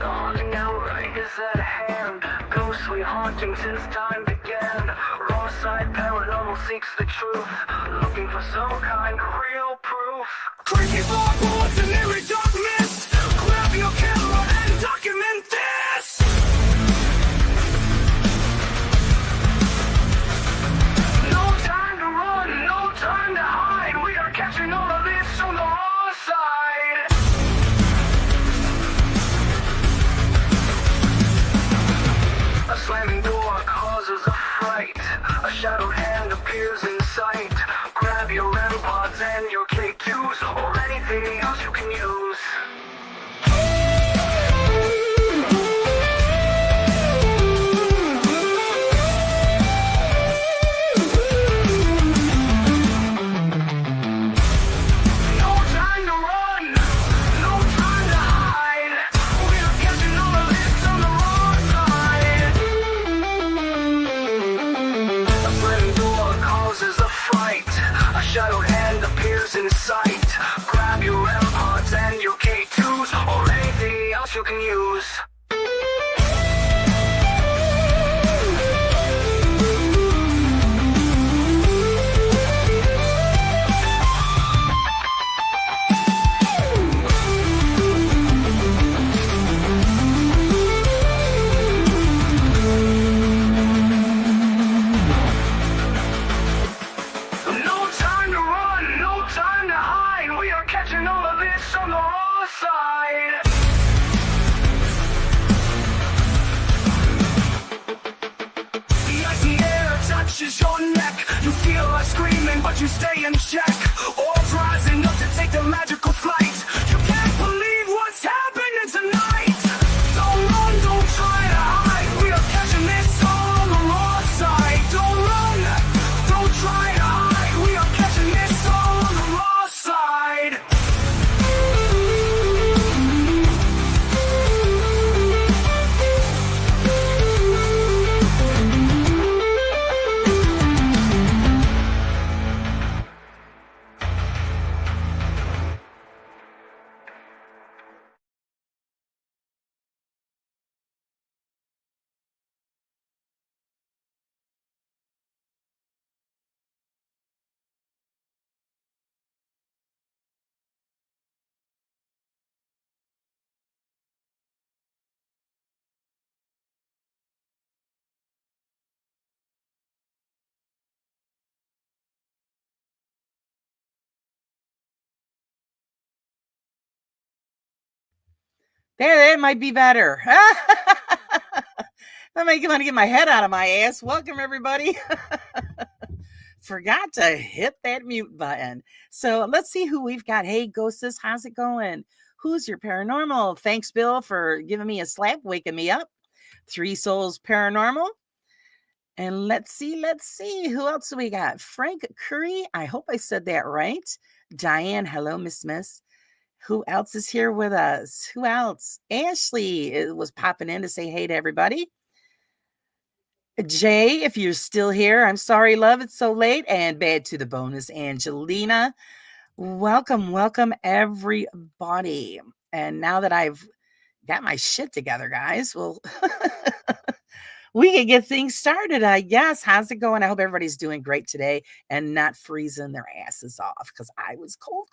The haunting hour is at hand. Ghostly haunting since time began. Wrong side paranormal seeks the truth, looking for some kind of real proof. Creaky floorboards and eerie dark mist. Grab your camera and document this. No time to run, no time to hide. We are catching all of this on the raw side. A slamming door causes a fright. A shadowed hand appears in sight. Grab your REM pods and your K2s or anything else you can use. No time to run, no time to hide. We are catching all of this on the raw side. A slamming door causes a fright. A shadowed hand appears in sight. Grab your REM pods and your K2s or anything else you can use. No time to run, no time to hide. We are catching all of this on the raw side. The icy air touches your neck. You feel like screaming, but you stay in check. Orbs rising up to take the magical flight. You can't believe what's happening tonight. Don't run, don't try to hide. We are catching this all on the raw side. Don't run, don't try to hide. We are catching this all on the raw side. There, that might be better. I might want to get my head out of my ass. Welcome, everybody. Forgot to hit that mute button. So let's see who we've got. Hey, Ghostess, how's it going? Who's your paranormal? Thanks, Bill, for giving me a slap, waking me up. Three Souls Paranormal. And let's see who else do we got. Frank Curry, I hope I said that right. Diane, hello, Miss. Who else is here with us? Who else? Ashley was popping in to say hey to everybody. Jay, if you're still here, I'm sorry, love, it's so late. And bad to the bonus, Angelina. Welcome, everybody. And now that I've got my shit together, guys, well, we can get things started, I guess. How's it going? I hope everybody's doing great today and not freezing their asses off because I was cold.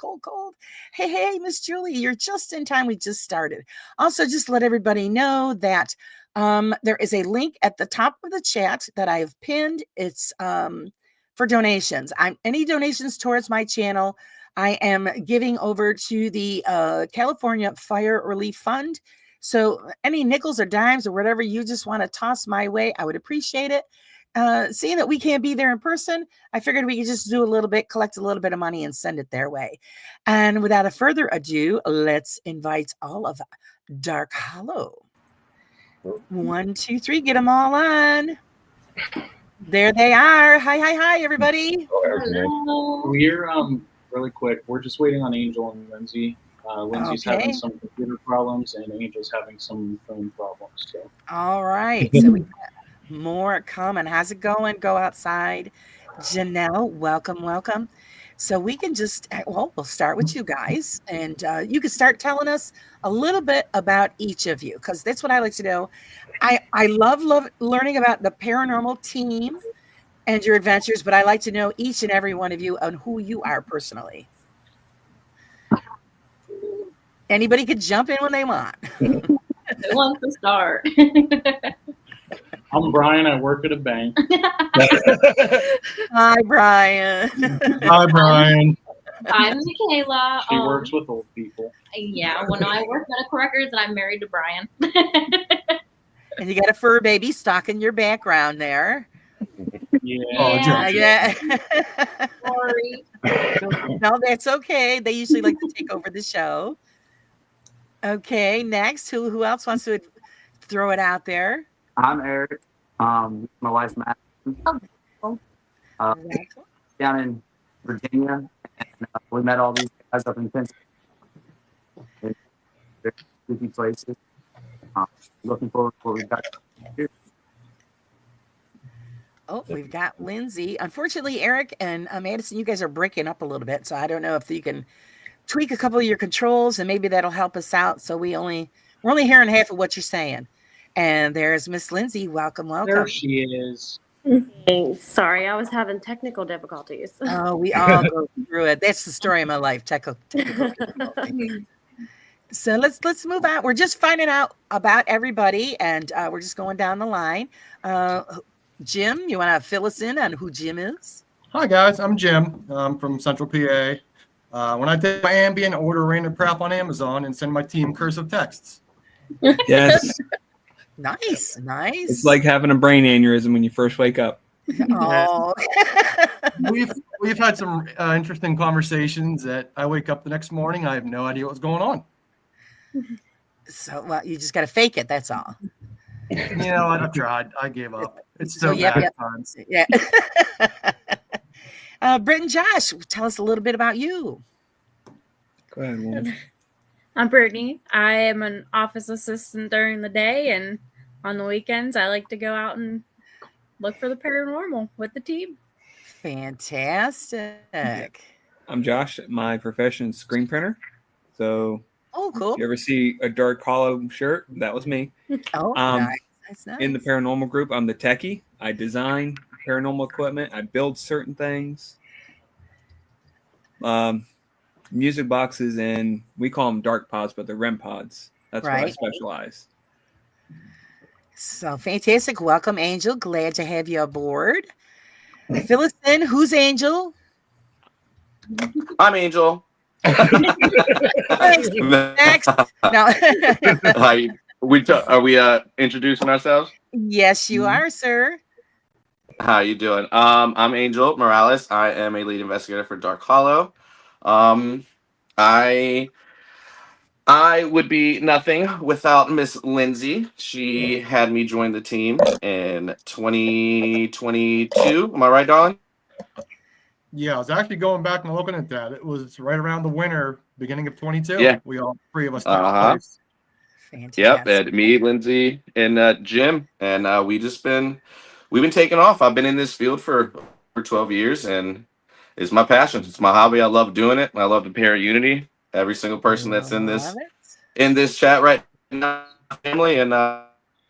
Hey, Miss Julie, you're just in time. We just started. Also, just let everybody know that there is a link at the top of the chat that I've pinned. It's for donations. Any donations towards my channel, I am giving over to the California Fire Relief Fund. So any nickels or dimes or whatever you just want to toss my way, I would appreciate it. Seeing that we can't be there in person, I figured we could just do a little bit, collect a little bit of money and send it their way. And without a further ado, let's invite all of Dark Hollow. 1, 2, 3, get them all on. There they are. Hi, everybody. Hello. We're really quick. We're just waiting on Angel and Lindsay. Lindsay's having some computer problems, and Angel's having some phone problems. So. All right. So we got more coming. How's it going? Go outside. Janelle, welcome. So we can just, well, we'll start with you guys, and you can start telling us a little bit about each of you, because that's what I like to know. I love learning about the paranormal team and your adventures, but I like to know each and every one of you on who you are personally. Anybody could jump in when they want. Who wants to start? I'm Brian. I work at a bank. Hi, Brian. Hi, Brian. I'm Michaela. She works with old people. Yeah, well, no, I work medical records, and I'm married to Brian. And you got a fur baby stalking your background there. Yeah. Oh, Yeah. Sorry. No, that's okay. They usually like to take over the show. Okay, next, who else wants to throw it out there? I'm Eric. My wife's Matt. Down in Virginia, and we met all these guys up in Pennsylvania. Very spooky places. Looking forward to what we've got here. Oh, we've got Lindsay. Unfortunately, Eric and Madison, you guys are breaking up a little bit, so I don't know if you can tweak a couple of your controls, and maybe that'll help us out. So we're only hearing half of what you're saying. And there's Miss Lindsay. Welcome. There she is. Sorry, I was having technical difficulties. Oh, we all go through it. That's the story of my life. Technical difficulty. So let's move on. We're just finding out about everybody, and we're just going down the line. Jim, you want to fill us in on who Jim is? Hi, guys. I'm Jim. I'm from Central PA. When I take my Ambien, order random crap on Amazon and send my team cursive texts. Yes. Nice. It's like having a brain aneurysm when you first wake up. Oh. We've had some interesting conversations that I wake up the next morning. I have no idea what's going on. So, well, you just got to fake it. That's all. You know, I've tried. I gave up. It's so yep, bad yep. times. Yeah. Britt and Josh, tell us a little bit about you. Go ahead, woman. I'm Brittany. I am an office assistant during the day, and on the weekends, I like to go out and look for the paranormal with the team. Fantastic. I'm Josh. My profession is screen printer. So, Oh, cool. if you ever see a Dark Hollow shirt, that was me. Oh, nice. In the paranormal group, I'm the techie. I design paranormal equipment. I build certain things. Music boxes, and we call them dark pods, but they're REM pods. That's where I specialize. So fantastic. Welcome, Angel. Glad to have you aboard. Fill us in. Who's Angel? I'm Angel. Next. No. Hi. Are we introducing ourselves? Yes, you are, sir. How you doing? I'm Angel Morales. I am a lead investigator for Dark Hollow. I would be nothing without Miss Lindsay. She had me join the team in 2022. Am I right, darling? Yeah, I was actually going back and looking at that. It was right around the winter, beginning of 22. Yeah. We all three of us. Fantastic. Yep, and me, Lindsay, and Jim, and we've been taking off. I've been in this field for 12 years, and it's my passion. It's my hobby. I love doing it. I love the parent unity. Every single person that's in this chat right now, family, and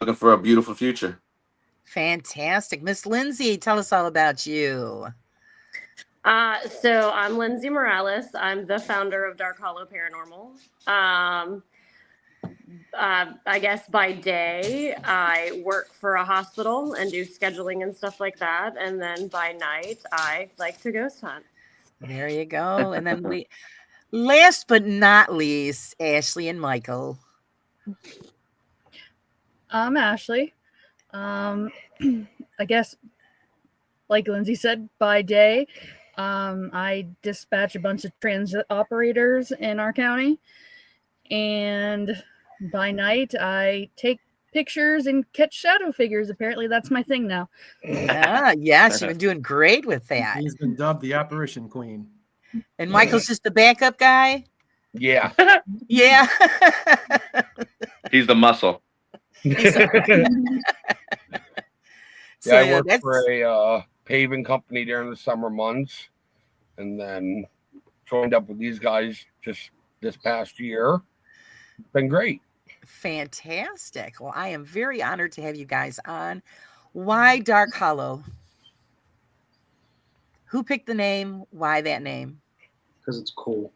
looking for a beautiful future. Fantastic. Miss Lindsay, tell us all about you. So I'm Lindsay Morales. I'm the founder of Dark Hollow Paranormal. I guess by day, I work for a hospital and do scheduling and stuff like that. And then by night, I like to ghost hunt. There you go. And then last but not least, Ashley and Michael. I'm Ashley. I guess, like Lindsay said, by day, I dispatch a bunch of transit operators in our county. And by night, I take pictures and catch shadow figures. Apparently, that's my thing now. Yes, you've been doing great with that. He's been dubbed the apparition queen. And Michael's just the backup guy? Yeah. Yeah. He's the muscle. I work for a paving company during the summer months, and then joined up with these guys just this past year. It's been great. Fantastic. Well, I am very honored to have you guys on. Why Dark Hollow? Who picked the name? Why that name? Because it's cool.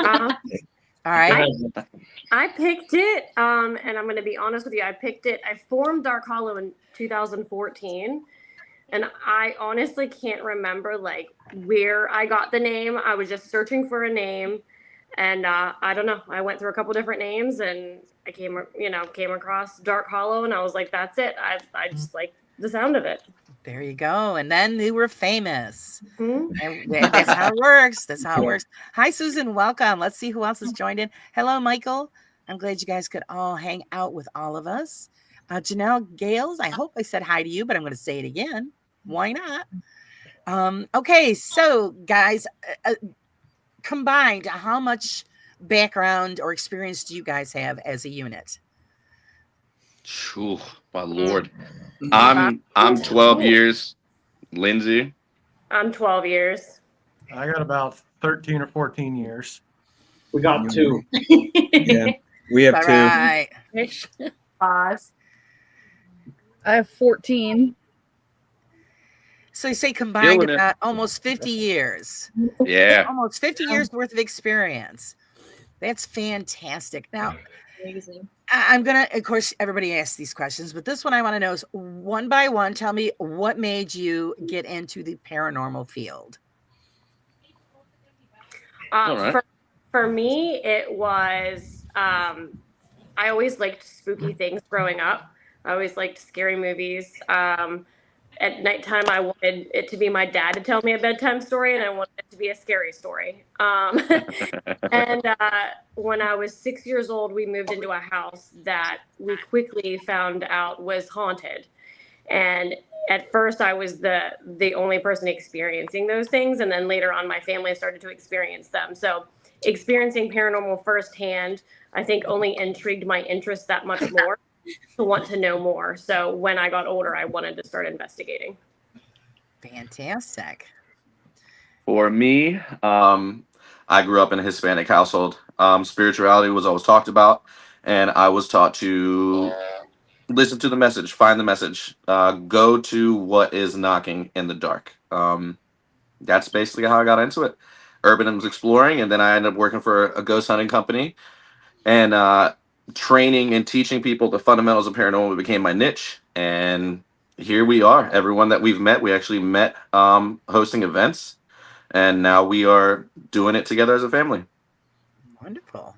All right. I picked it, and I'm going to be honest with you. I picked it. I formed Dark Hollow in 2014, and I honestly can't remember like where I got the name. I was just searching for a name, and I don't know. I went through a couple different names, and I came across Dark Hollow, and I was like, that's it. I just like the sound of it. There you go. And then they were famous. And that's how it works. That's how it works. Hi, Susan. Welcome. Let's see who else has joined in. Hello, Michael. I'm glad you guys could all hang out with all of us. Janelle Gales, I hope I said hi to you, but I'm going to say it again. Why not? Okay, so guys, combined, how much background or experience do you guys have as a unit? Phew, my Lord. I'm 12 years. Lindsay? I'm 12 years. I got about 13 or 14 years. We got 2. Yeah, we have 2. Right. 5. I have 14. So you say combined Doing it. about almost 50 years. Yeah. Almost 50 years worth of experience. That's fantastic. Now, Amazing. I'm going to, of course, everybody asks these questions, but this one I want to know is one by one, tell me what made you get into the paranormal field? All right. For me, it was, I always liked spooky things growing up. I always liked scary movies. At nighttime, I wanted it to be my dad to tell me a bedtime story, and I wanted it to be a scary story. And when I was 6 years old, we moved into a house that we quickly found out was haunted. And at first, I was the only person experiencing those things, and then later on, my family started to experience them. So experiencing paranormal firsthand, I think, only intrigued my interest that much more to want to know more. So when I got older, I wanted to start investigating. Fantastic. For me, I grew up in a Hispanic household. Spirituality was always talked about, and I was taught to listen to the message, find the message, go to what is knocking in the dark. That's basically how I got into it. Urban was exploring, and then I ended up working for a ghost hunting company, and training and teaching people the fundamentals of paranormal became my niche. And here we are. Everyone that we've met, we actually met hosting events, and now we are doing it together as a family. Wonderful.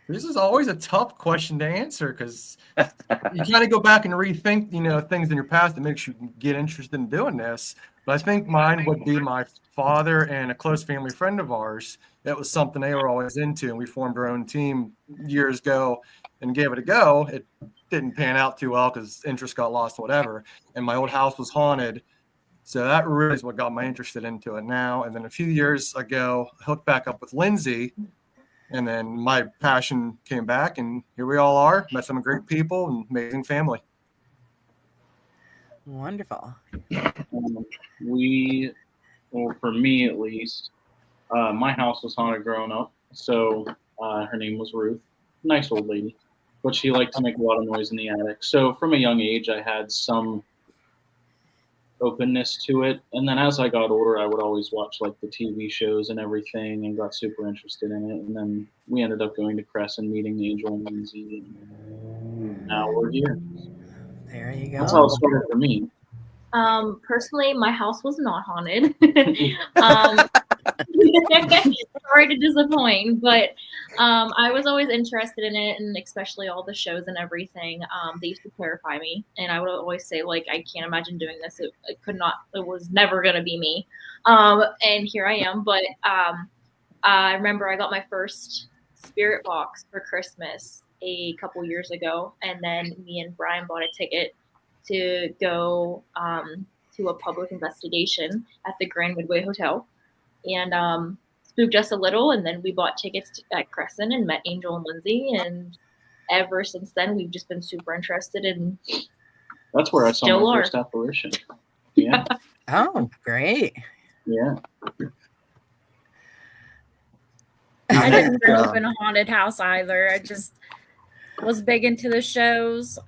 This is always a tough question to answer because you kind of go back and rethink, things in your past that makes you get interested in doing this. But I think mine would be my father and a close family friend of ours. That was something they were always into, and we formed our own team years ago and gave it a go. It didn't pan out too well because interest got lost, whatever. And my old house was haunted. So that really is what got me interested into it now. And then a few years ago, I hooked back up with Lindsay. And then my passion came back, and here we all are. Met some great people and amazing family. Wonderful. For me at least, my house was haunted growing up. So her name was Ruth, nice old lady, but she liked to make a lot of noise in the attic. So from a young age, I had some openness to it. And then as I got older, I would always watch like the TV shows and everything and got super interested in it. And then we ended up going to Crescent, meeting Angel and Lindsay. And now we're here. There you go. That's how it started for me. Personally, my house was not haunted. Sorry to disappoint, but I was always interested in it, and especially all the shows and everything. They used to terrify me, and I would always say, like, I can't imagine doing this. It was never gonna be me. And here I am. But I remember I got my first spirit box for Christmas a couple years ago, and then me and Brian bought a ticket to go to a public investigation at the Grand Midway Hotel, and spooked us a little. And then we bought tickets at Crescent and met Angel and Lindsay, and ever since then we've just been super interested in. That's where I saw my first apparition. Yeah. Oh, great. Yeah. I didn't grow up in a haunted house either. I just was big into the shows.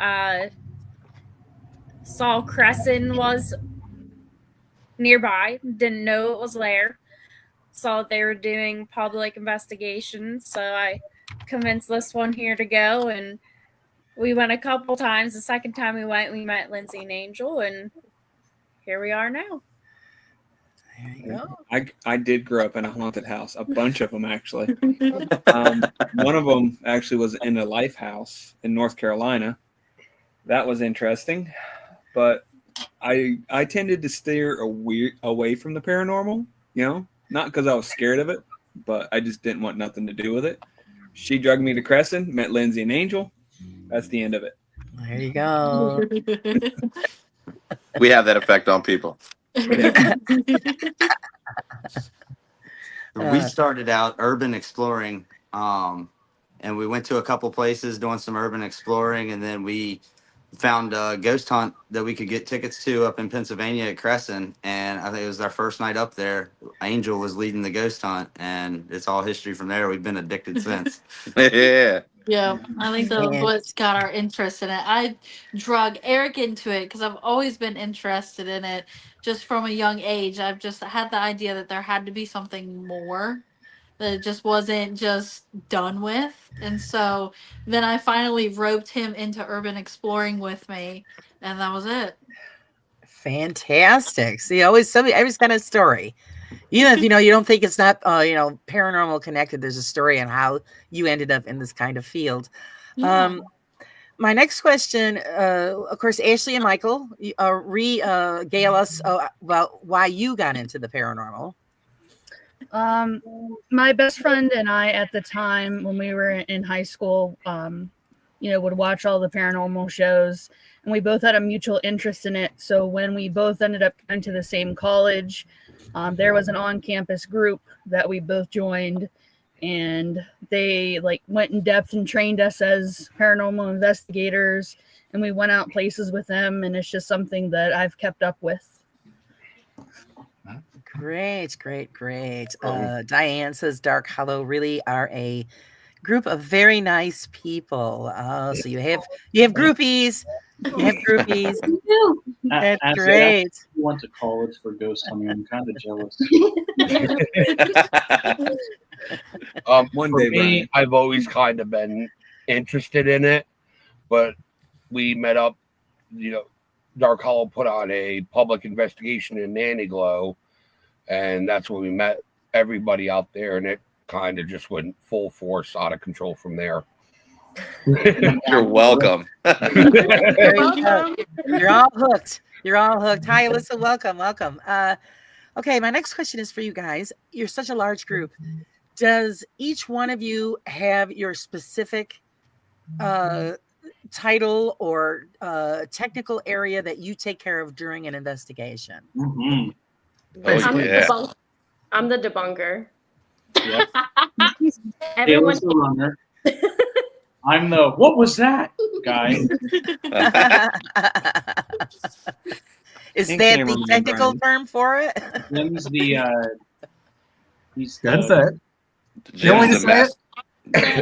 Saw Crescent was nearby. Didn't know it was there. Saw they were doing public investigations, so I convinced this one here to go, and we went a couple times. The second time we went, we met Lindsay and Angel, and here we are now. There you go. I did grow up in a haunted house, a bunch of them actually. One of them actually was in a life house in North Carolina. That was interesting, but I tended to steer away from the paranormal, not because I was scared of it, but I just didn't want nothing to do with it. She drugged me to Crescent, met Lindsay and Angel. That's the end of it. There you go. We have that effect on people. We started out urban exploring, and we went to a couple places doing some urban exploring, and then we found a ghost hunt that we could get tickets to up in Pennsylvania at Crescent, and I think it was our first night up there. Angel was leading the ghost hunt, and it's all history from there. We've been addicted since. Yeah. Yeah, I think that's what's got our interest in it. I drug Eric into it because I've always been interested in it just from a young age. I've just had the idea that there had to be something more, that it just wasn't just done with. And so then I finally roped him into urban exploring with me, and that was it. Fantastic. See, everybody's got a story. Even if you don't think it's not paranormal connected, there's a story on how you ended up in this kind of field. Yeah. My next question, of course, Ashley and Michael, regale us about why you got into the paranormal. My best friend and I at the time when we were in high school, would watch all the paranormal shows, and we both had a mutual interest in it. So when we both ended up going to the same college, there was an on-campus group that we both joined, and they went in depth and trained us as paranormal investigators, and we went out places with them, and it's just something that I've kept up with. Great. Diane says Dark Hollow really are a group of very nice people. So you have groupies. You have groupies. That's great. I went to college for ghost hunting. I'm kind of jealous. For me, I've always kind of been interested in it, but we met up. Dark Hollow put on a public investigation in Nannyglow, and that's when we met everybody out there, and it kind of just went full force, out of control from there. You're welcome. You're all hooked. Hi, Alyssa. Welcome. Okay, my next question is for you guys. You're such a large group. Does each one of you have your specific title or technical area that you take care of during an investigation? Mm-hmm. I'm the debunker. Yep. Everyone. The runner. I'm the what was that guy? Is that the technical term for it? Jim's the That's it. Jim's the best.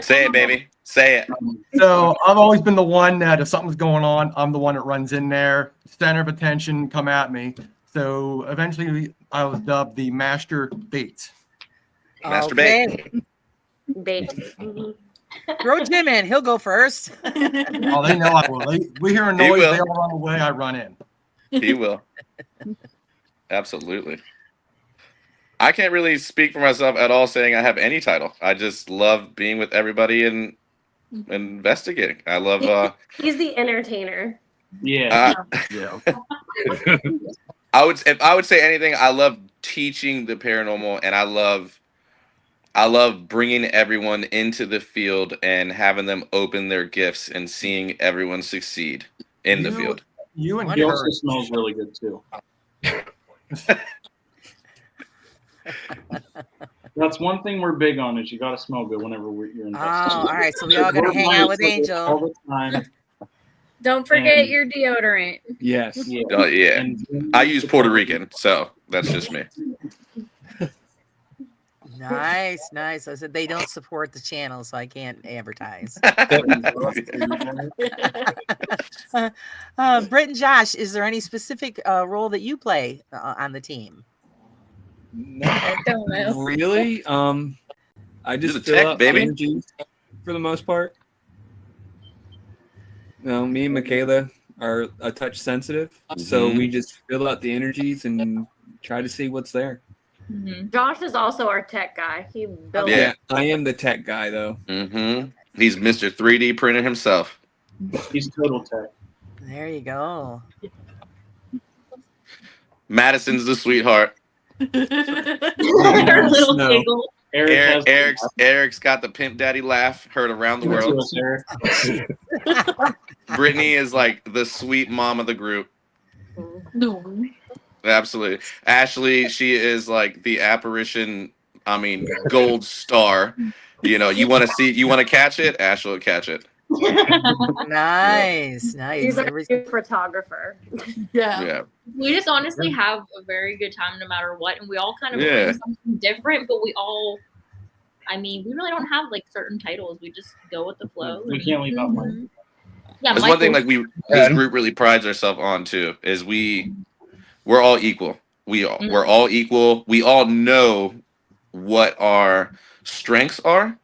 Say it, baby. Say it. So I've always been the one that if something's going on, I'm the one that runs in there, center of attention, come at me. So eventually I was dubbed the Master Bait. Master Bait. Bait. Throw Jim in. He'll go first. Oh, they know I will. We hear a noise, they all run away, I run in. He will. Absolutely. I can't really speak for myself at all saying I have any title. I just love being with everybody and investigating. I love He's the entertainer. Yeah. If I would say anything, I love teaching the paranormal, and I love bringing everyone into the field and having them open their gifts and seeing everyone succeed in the field. You and he also smells really good too. That's one thing we're big on, is you got to smell good whenever you're in. Oh, all right. So we all got to hang out with Angel all the time. Don't forget your deodorant. Yes. Yeah. I use Puerto Rican, so that's just me. Nice. I said they don't support the channel, so I can't advertise. Britt and Josh, is there any specific role that you play on the team? Not don't know. really. I You're just the fill tech, out baby. energies for the most part. No, me and Michaela are a touch sensitive, so we just fill out the energies and try to see what's there. Josh is also our tech guy. He built Yeah, it. I am the tech guy though. He's Mr. 3D printer himself. He's total tech. There you go. Madison's the sweetheart. Her little No. giggle. Eric's got the pimp daddy laugh heard around the world. Brittany is like the sweet mom of the group. No. Absolutely. Ashley, she is like the apparition, I mean, gold star. You know, you want to catch it, Ashley will catch it. Nice. He's a good photographer. Yeah. We just honestly have a very good time no matter what, and we all kind of bring something different, but we all, I mean, we really don't have like certain titles. We just go with the flow. We can't leave out Mike. Yeah, That's one thing like this group really prides ourselves on too, is we're all equal. We're all equal. We all know what our strengths are,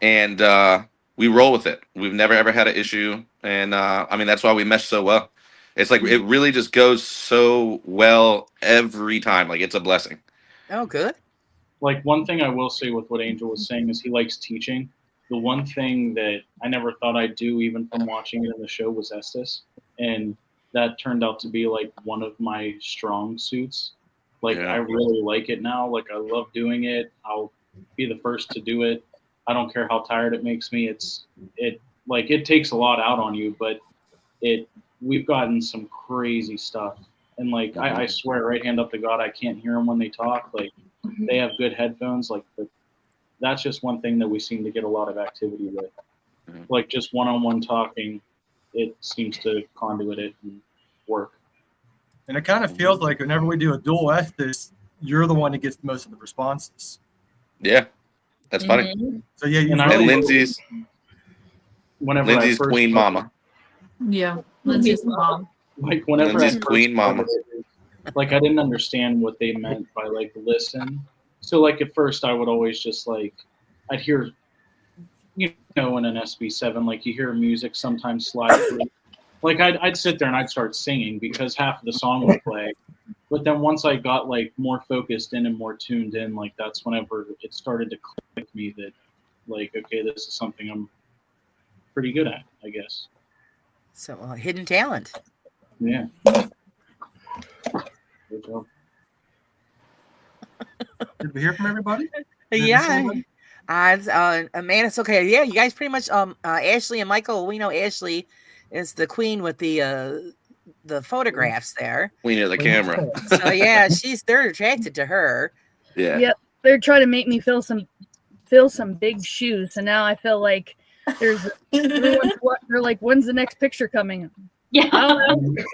and we roll with it. We've never ever had an issue, and I mean that's why we mesh so well. It's like it really just goes so well every time. Like it's a blessing. Oh, good. Like one thing I will say with what Angel was saying is he likes teaching. The one thing that I never thought I'd do, even from watching it in the show, was Estes, and that turned out to be like one of my strong suits. Like I really like it now. Like I love doing it. I'll be the first to do it. I don't care how tired it makes me. It takes a lot out on you, but we've gotten some crazy stuff. And like I swear, right hand up to God, I can't hear them when they talk. Like they have good headphones. Like that's just one thing that we seem to get a lot of activity with. Like just one-on-one talking, it seems to conduit it and work. And it kind of feels like whenever we do a dual Estes, you're the one that gets most of the responses. Yeah, that's funny. So yeah, and Lindsay's Lindsay's queen mama. Yeah, Lindsay's mom. Like whenever Lindsay's queen mama. Like I didn't understand what they meant by like listen. So like at first I would always just like I'd hear, you know, in an SB7 like you hear music sometimes slide through. Like I'd sit there and I'd start singing because half of the song would play. But then once I got like more focused in and more tuned in, like that's whenever it started to click with me that like, okay, this is something I'm pretty good at, I guess. So hidden talent. Yeah. Good job. Did we hear from everybody? Yeah. Man, it's okay. Yeah, you guys pretty much Ashley and Michael, we know Ashley is the queen with the photographs there. Queen of the camera. So yeah, they're attracted to her. Yeah. Yep. They're trying to make me fill some big shoes. So now I feel like they're like, when's the next picture coming? Yeah. I don't know.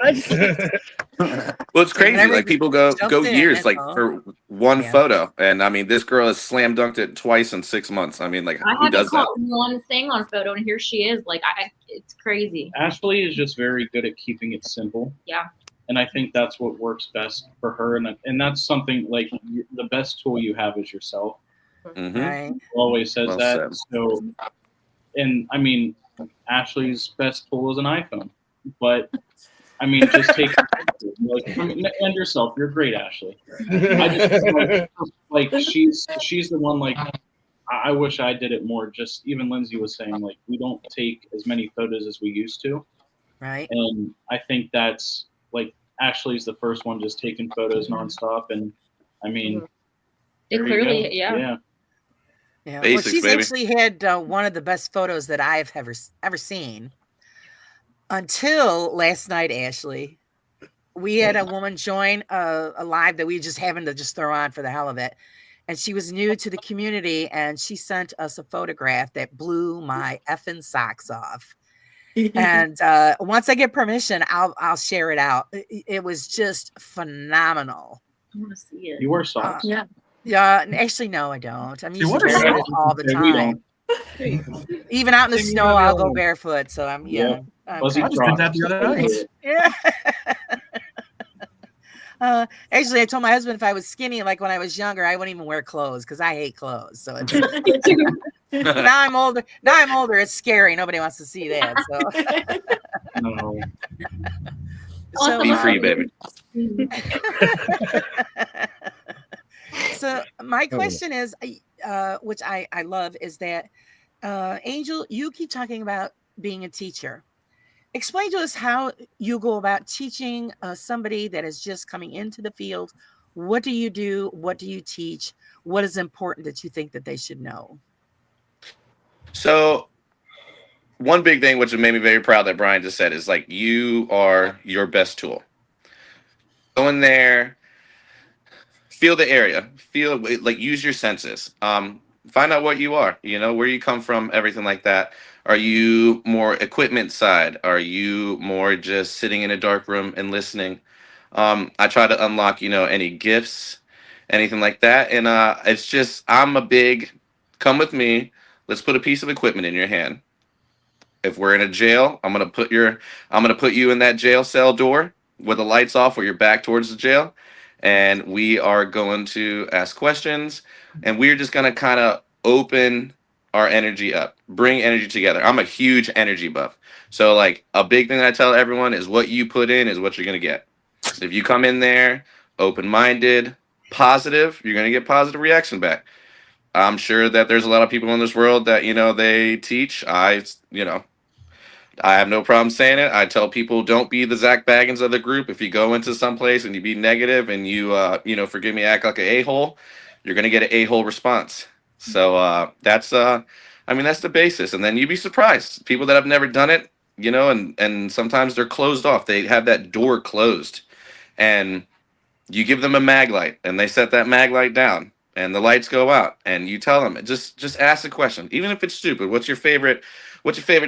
Well, it's crazy. Like people go years like for one Yeah. photo, and I mean, this girl has slam dunked it twice in 6 months. I mean, like I who haven't does that? caught one thing on photo, and here she is. Like, it's crazy. Ashley is just very good at keeping it simple. Yeah. And I think that's what works best for her. And that's something like the best tool you have is yourself. Mm-hmm. Right. Always says Well that. said. So, and I mean, Ashley's best tool is an iPhone. But I mean, just take and yourself. You're great, Ashley. I just like she's the one. Like I wish I did it more. Just even Lindsay was saying, like we don't take as many photos as we used to. Right. And I think that's like Ashley's the first one just taking photos nonstop. And I mean, It there you clearly, go. yeah. Yeah. Basics, well, she's baby. actually had one of the best photos that I've ever seen. Until last night, Ashley, we had a woman join a live that we just happened to just throw on for the hell of it. And she was new to the community, and she sent us a photograph that blew my effing socks off. And once I get permission, I'll share it out. It was just phenomenal. I want to see it. You wear socks? Yeah. Yeah, actually, no, I don't. I'm See, usually what are barefooted some- all the Say we time. don't. Even out in the Maybe snow, you're the I'll only go one. barefoot. So I'm Yeah. I'm Fuzzy I just did that the other night. Yeah. Actually, I told my husband if I was skinny, like when I was younger, I wouldn't even wear clothes because I hate clothes. So it's, now I'm older. Now I'm older. It's scary. Nobody wants to see that. So, No. so Be free, baby. So my question is, which I love, is that Angel, you keep talking about being a teacher. Explain to us how you go about teaching somebody that is just coming into the field. What do you do? What do you teach? What is important that you think that they should know? So one big thing which made me very proud that Brian just said is like you are your best tool. Go in there, feel the area, feel like use your senses. Find out what you are, you know, where you come from, everything like that. Are you more equipment side? Are you more just sitting in a dark room and listening? I try to unlock, you know, any gifts, anything like that. And it's just I'm a big come with me. Let's put a piece of equipment in your hand. If we're in a jail, I'm gonna put you in that jail cell door with the lights off, with your back towards the jail, and we are going to ask questions, and we're just gonna kind of open our energy up, bring energy together. I'm a huge energy buff, so like a big thing that I tell everyone is what you put in is what you're gonna get. If you come in there open-minded, positive, you're gonna get positive reaction back. I'm sure that there's a lot of people in this world that you know they teach. I have no problem saying it. I tell people don't be the Zach Baggins of the group. If you go into some place and you be negative and forgive me, act like an a-hole, you're gonna get an a-hole response. So that's the basis. And then you'd be surprised. People that have never done it, you know, and sometimes they're closed off. They have that door closed, and you give them a mag light, and they set that mag light down, and the lights go out, and you tell them just ask a question, even if it's stupid. What's your favorite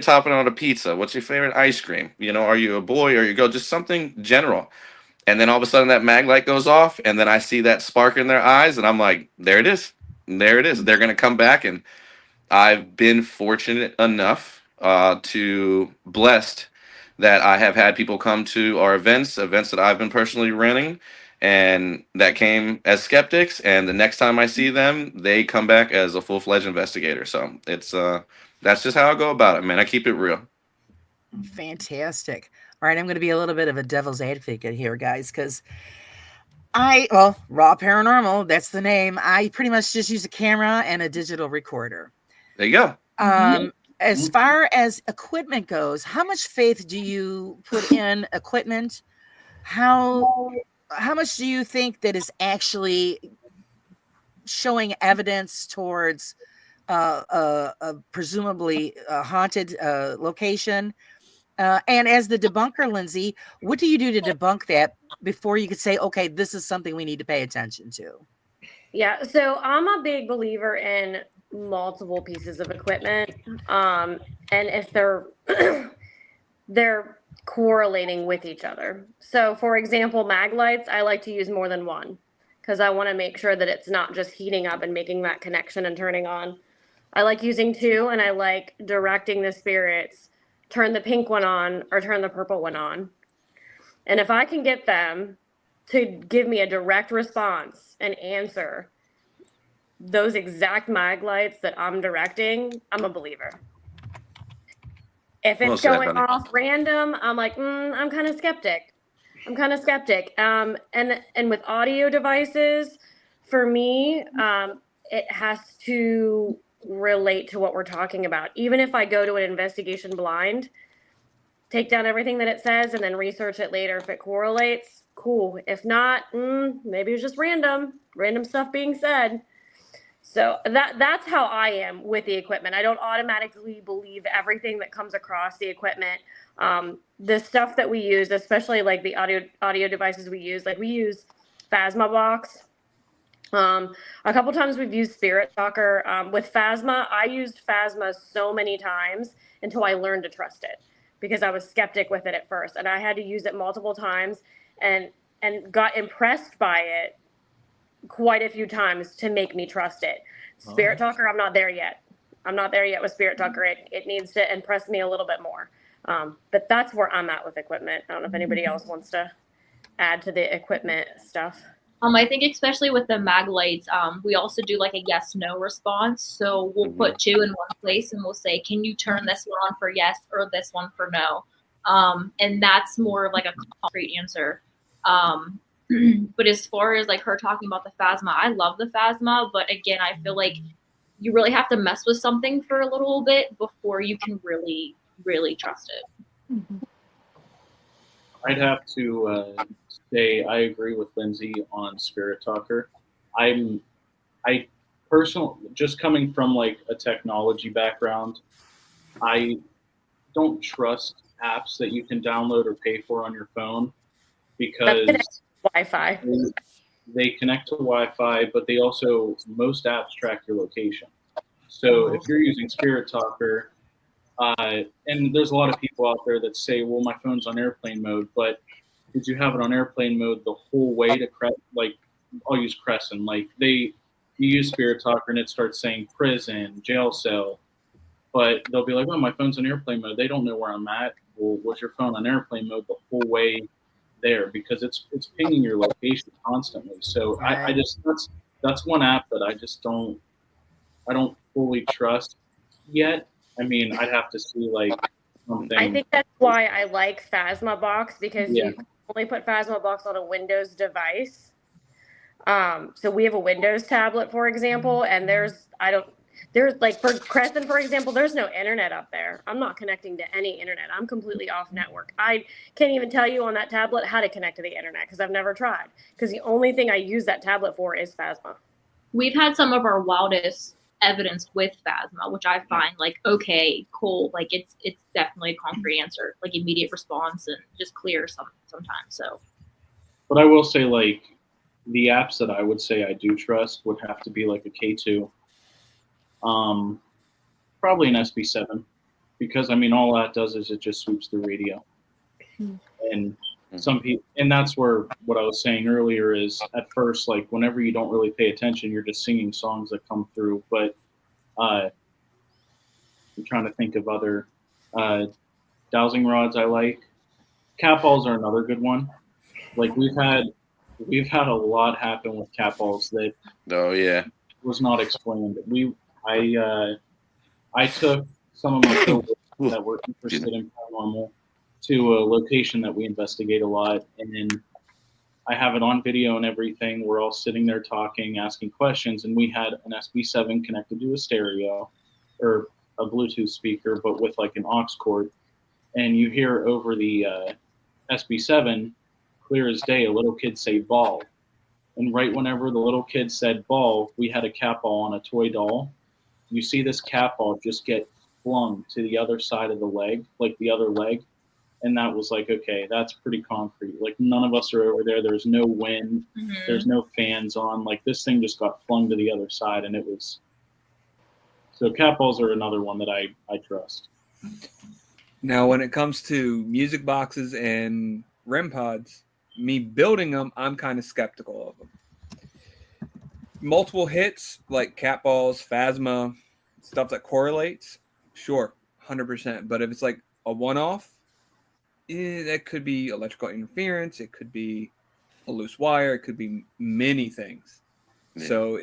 topping on a pizza? What's your favorite ice cream? You know, are you a boy or you girl? Just something general. And then all of a sudden that mag light goes off, and then I see that spark in their eyes, and I'm like, there it is. There it is. They're gonna come back. And I've been fortunate enough to blessed that I have had people come to our events that I've been personally running, and that came as skeptics. And the next time I see them, they come back as a full-fledged investigator. So it's that's just how I go about it, man. I keep it real. Fantastic. All right, I'm going to be a little bit of a devil's advocate here, guys, because Raw Paranormal, that's the name. I pretty much just use a camera and a digital recorder. There you go. As far as equipment goes, how much faith do you put in equipment? How much do you think that is actually showing evidence towards presumably a haunted location? And as the debunker, Lindsay, what do you do to debunk that before you could say, okay, this is something we need to pay attention to? Yeah, so I'm a big believer in multiple pieces of equipment, and if they're correlating with each other. So, for example, mag lights, I like to use more than one because I want to make sure that it's not just heating up and making that connection and turning on. I like using two, and I like directing the spirits, turn the pink one on or turn the purple one on. And if I can get them to give me a direct response and answer those exact mag lights that I'm directing, I'm a believer. If it's going off random, I'm like, I'm kind of skeptic. And with audio devices, for me, it has to relate to what we're talking about. Even if I go to an investigation blind, take down everything that it says and then research it later. If it correlates, cool. If not, maybe it's just random stuff being said. So that's how I am with the equipment. I don't automatically believe everything that comes across the equipment. The stuff that we use, especially like the audio devices we use, like we use Phasma Box. A couple times we've used Spirit Talker. With Phasma, I used Phasma so many times until I learned to trust it because I was skeptic with it at first, and I had to use it multiple times and got impressed by it quite a few times to make me trust it. Spirit Talker, I'm not there yet. I'm not there yet with Spirit Talker. It needs to impress me a little bit more. But that's where I'm at with equipment. I don't know if anybody else wants to add to the equipment stuff. I think especially with the mag lights, we also do like a yes/no response. So we'll put two in one place and we'll say, "Can you turn this one on for yes or this one for no?" And that's more of like a concrete answer. But as far as like her talking about the Phasma, I love the Phasma, but again, I feel like you really have to mess with something for a little bit before you can really, really trust it. I'd have to say I agree with Lindsay on Spirit Talker. I personally, just coming from like a technology background, I don't trust apps that you can download or pay for on your phone because Wi-Fi. They connect to Wi-Fi, but they also, most apps track your location. So if you're using Spirit Talker, and there's a lot of people out there that say, well, my phone's on airplane mode, but did you have it on airplane mode the whole way to like, I'll use Crescent, like you use Spirit Talker and it starts saying prison, jail cell, but they'll be like, oh, my phone's on airplane mode. They don't know where I'm at. Well, was your phone on airplane mode the whole way there? Because it's pinging your location constantly. So I just, that's one app that I just don't fully trust yet. I mean, I'd have to see like something. I think that's why I like Phasma Box, because you can only put Phasma Box on a Windows device. So we have a Windows tablet, for example, and there's like for Crescent, for example, there's no internet up there. I'm not connecting to any internet. I'm completely off network. I can't even tell you on that tablet how to connect to the internet because I've never tried. Because the only thing I use that tablet for is Phasma. We've had some of our wildest evidence with Phasma, which I find like, okay, cool. Like it's definitely a concrete answer, like immediate response and just clear sometimes. So, but I will say like the apps that I would say I do trust would have to be like a K2, probably an SB7, because I mean all that does is it just sweeps the radio, and some people, and that's where what I was saying earlier is at first, like whenever you don't really pay attention, you're just singing songs that come through. But I'm trying to think of other dowsing rods I like. Cat balls are another good one. Like we've had a lot happen with cat balls that was not explained. I took some of my coworkers that were interested in paranormal to a location that we investigate a lot, and then I have it on video and everything. We're all sitting there talking, asking questions, and we had an SB7 connected to a stereo or a Bluetooth speaker, but with like an aux cord, and you hear over the SB7, clear as day, a little kid say ball, and right whenever the little kid said ball, we had a cat ball on a toy doll. You see this cat ball just get flung to the other side of the leg, like the other leg. And that was like, okay, that's pretty concrete. Like none of us are over there. There's no wind. There's no fans on. Like this thing just got flung to the other side, and it was. So cat balls are another one that I trust. Now, when it comes to music boxes and REM pods, me building them, I'm kind of skeptical of them. Multiple hits like cat balls, Phasma, stuff that correlates, sure, 100%. But if it's like a one-off, that could be electrical interference. It could be a loose wire. It could be many things. Yeah. So,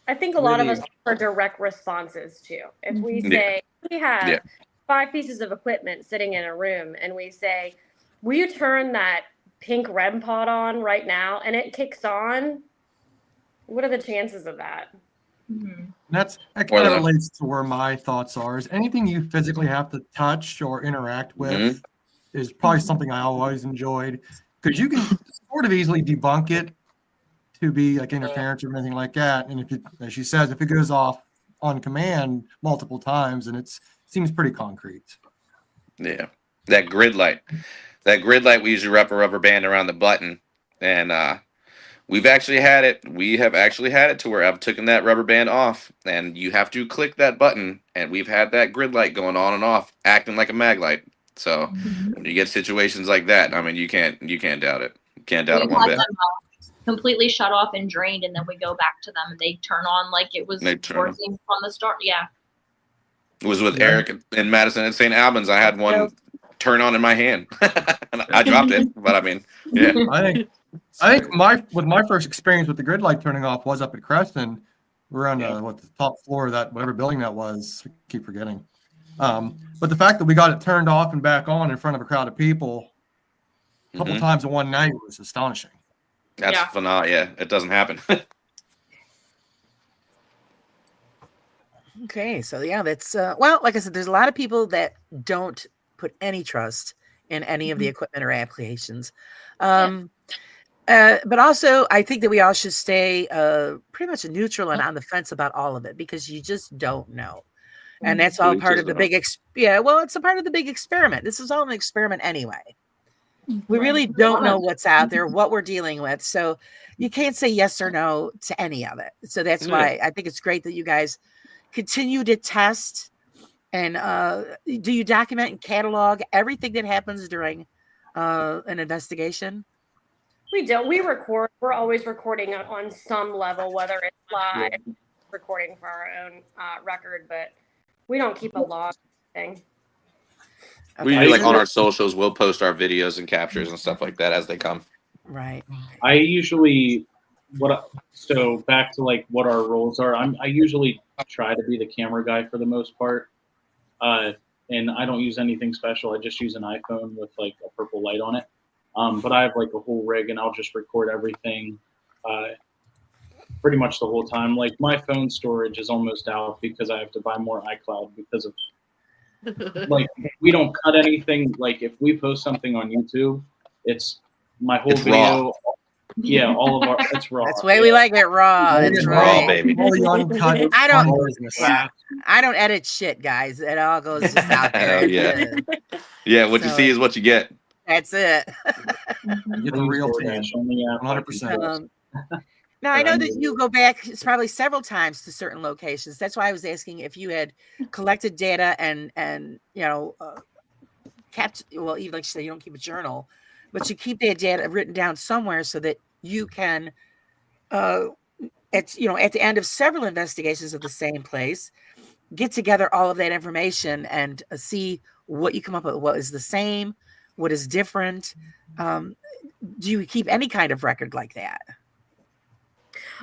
I think a lot of us are direct responses too. If we say we have 5 pieces of equipment sitting in a room, and we say, "Will you turn that pink REM pod on right now?" and it kicks on, what are the chances of that? That kind of relates to where my thoughts are. Is anything you physically have to touch or interact with is probably something I always enjoyed, because you can sort of easily debunk it to be like interference or anything like that. And if it, as she says, if it goes off on command multiple times, and it seems pretty concrete. Yeah, that grid light we usually wrap a rubber band around the button, and we have actually had it to where I've taken that rubber band off, and you have to click that button, and we've had that grid light going on and off, acting like a mag light. So when you get situations like that, I mean, you can't doubt it. You can't doubt it one bit. completely shut off and drained, and then we go back to them and they turn on like it was They turn on. working from the start. Yeah. It was with Eric and Madison at St. Albans. I had one turn on in my hand. And I dropped it, but I mean, yeah. I think my first experience with the grid light turning off was up at Creston. We're on the top floor of that whatever building that was. I keep forgetting. But the fact that we got it turned off and back on in front of a crowd of people a couple times in one night was astonishing. That's phenomenal. Yeah, it doesn't happen. Okay, so yeah, that's well, like I said, there's a lot of people that don't put any trust in any of the equipment or applications. But also, I think that we all should stay pretty much neutral and on the fence about all of it because you just don't know. And that's all part of the big it's a part of the big experiment. This is all an experiment anyway. We really don't know what's out there, what we're dealing with. So you can't say yes or no to any of it. So that's why I think it's great that you guys continue to test. And do you document and catalog everything that happens during an investigation? We don't. We record. We're always recording on some level, whether it's live, recording for our own record, but we don't keep a log thing. We do, like on our socials, we'll post our videos and captures and stuff like that as they come. Right. I usually so back to like what our roles are. I usually try to be the camera guy for the most part, and I don't use anything special. I just use an iPhone with like a purple light on it. But I have like a whole rig, and I'll just record everything pretty much the whole time. Like my phone storage is almost out because I have to buy more iCloud because of like we don't cut anything. Like if we post something on YouTube, it's my whole video. Raw. Yeah, all of our it's raw. That's the way we like it raw. That's right. Raw, baby. I don't edit shit, guys. It all goes just out there. Yeah, what you see is what you get. That's it. You get the real thing. 100%. Now, I know that you go back probably several times to certain locations. That's why I was asking if you had collected data and you know, kept, well, even like you say, you don't keep a journal, but you keep that data written down somewhere so that you can, at the end of several investigations of the same place, get together all of that information and see what you come up with, what is the same, what is different. Do you keep any kind of record like that?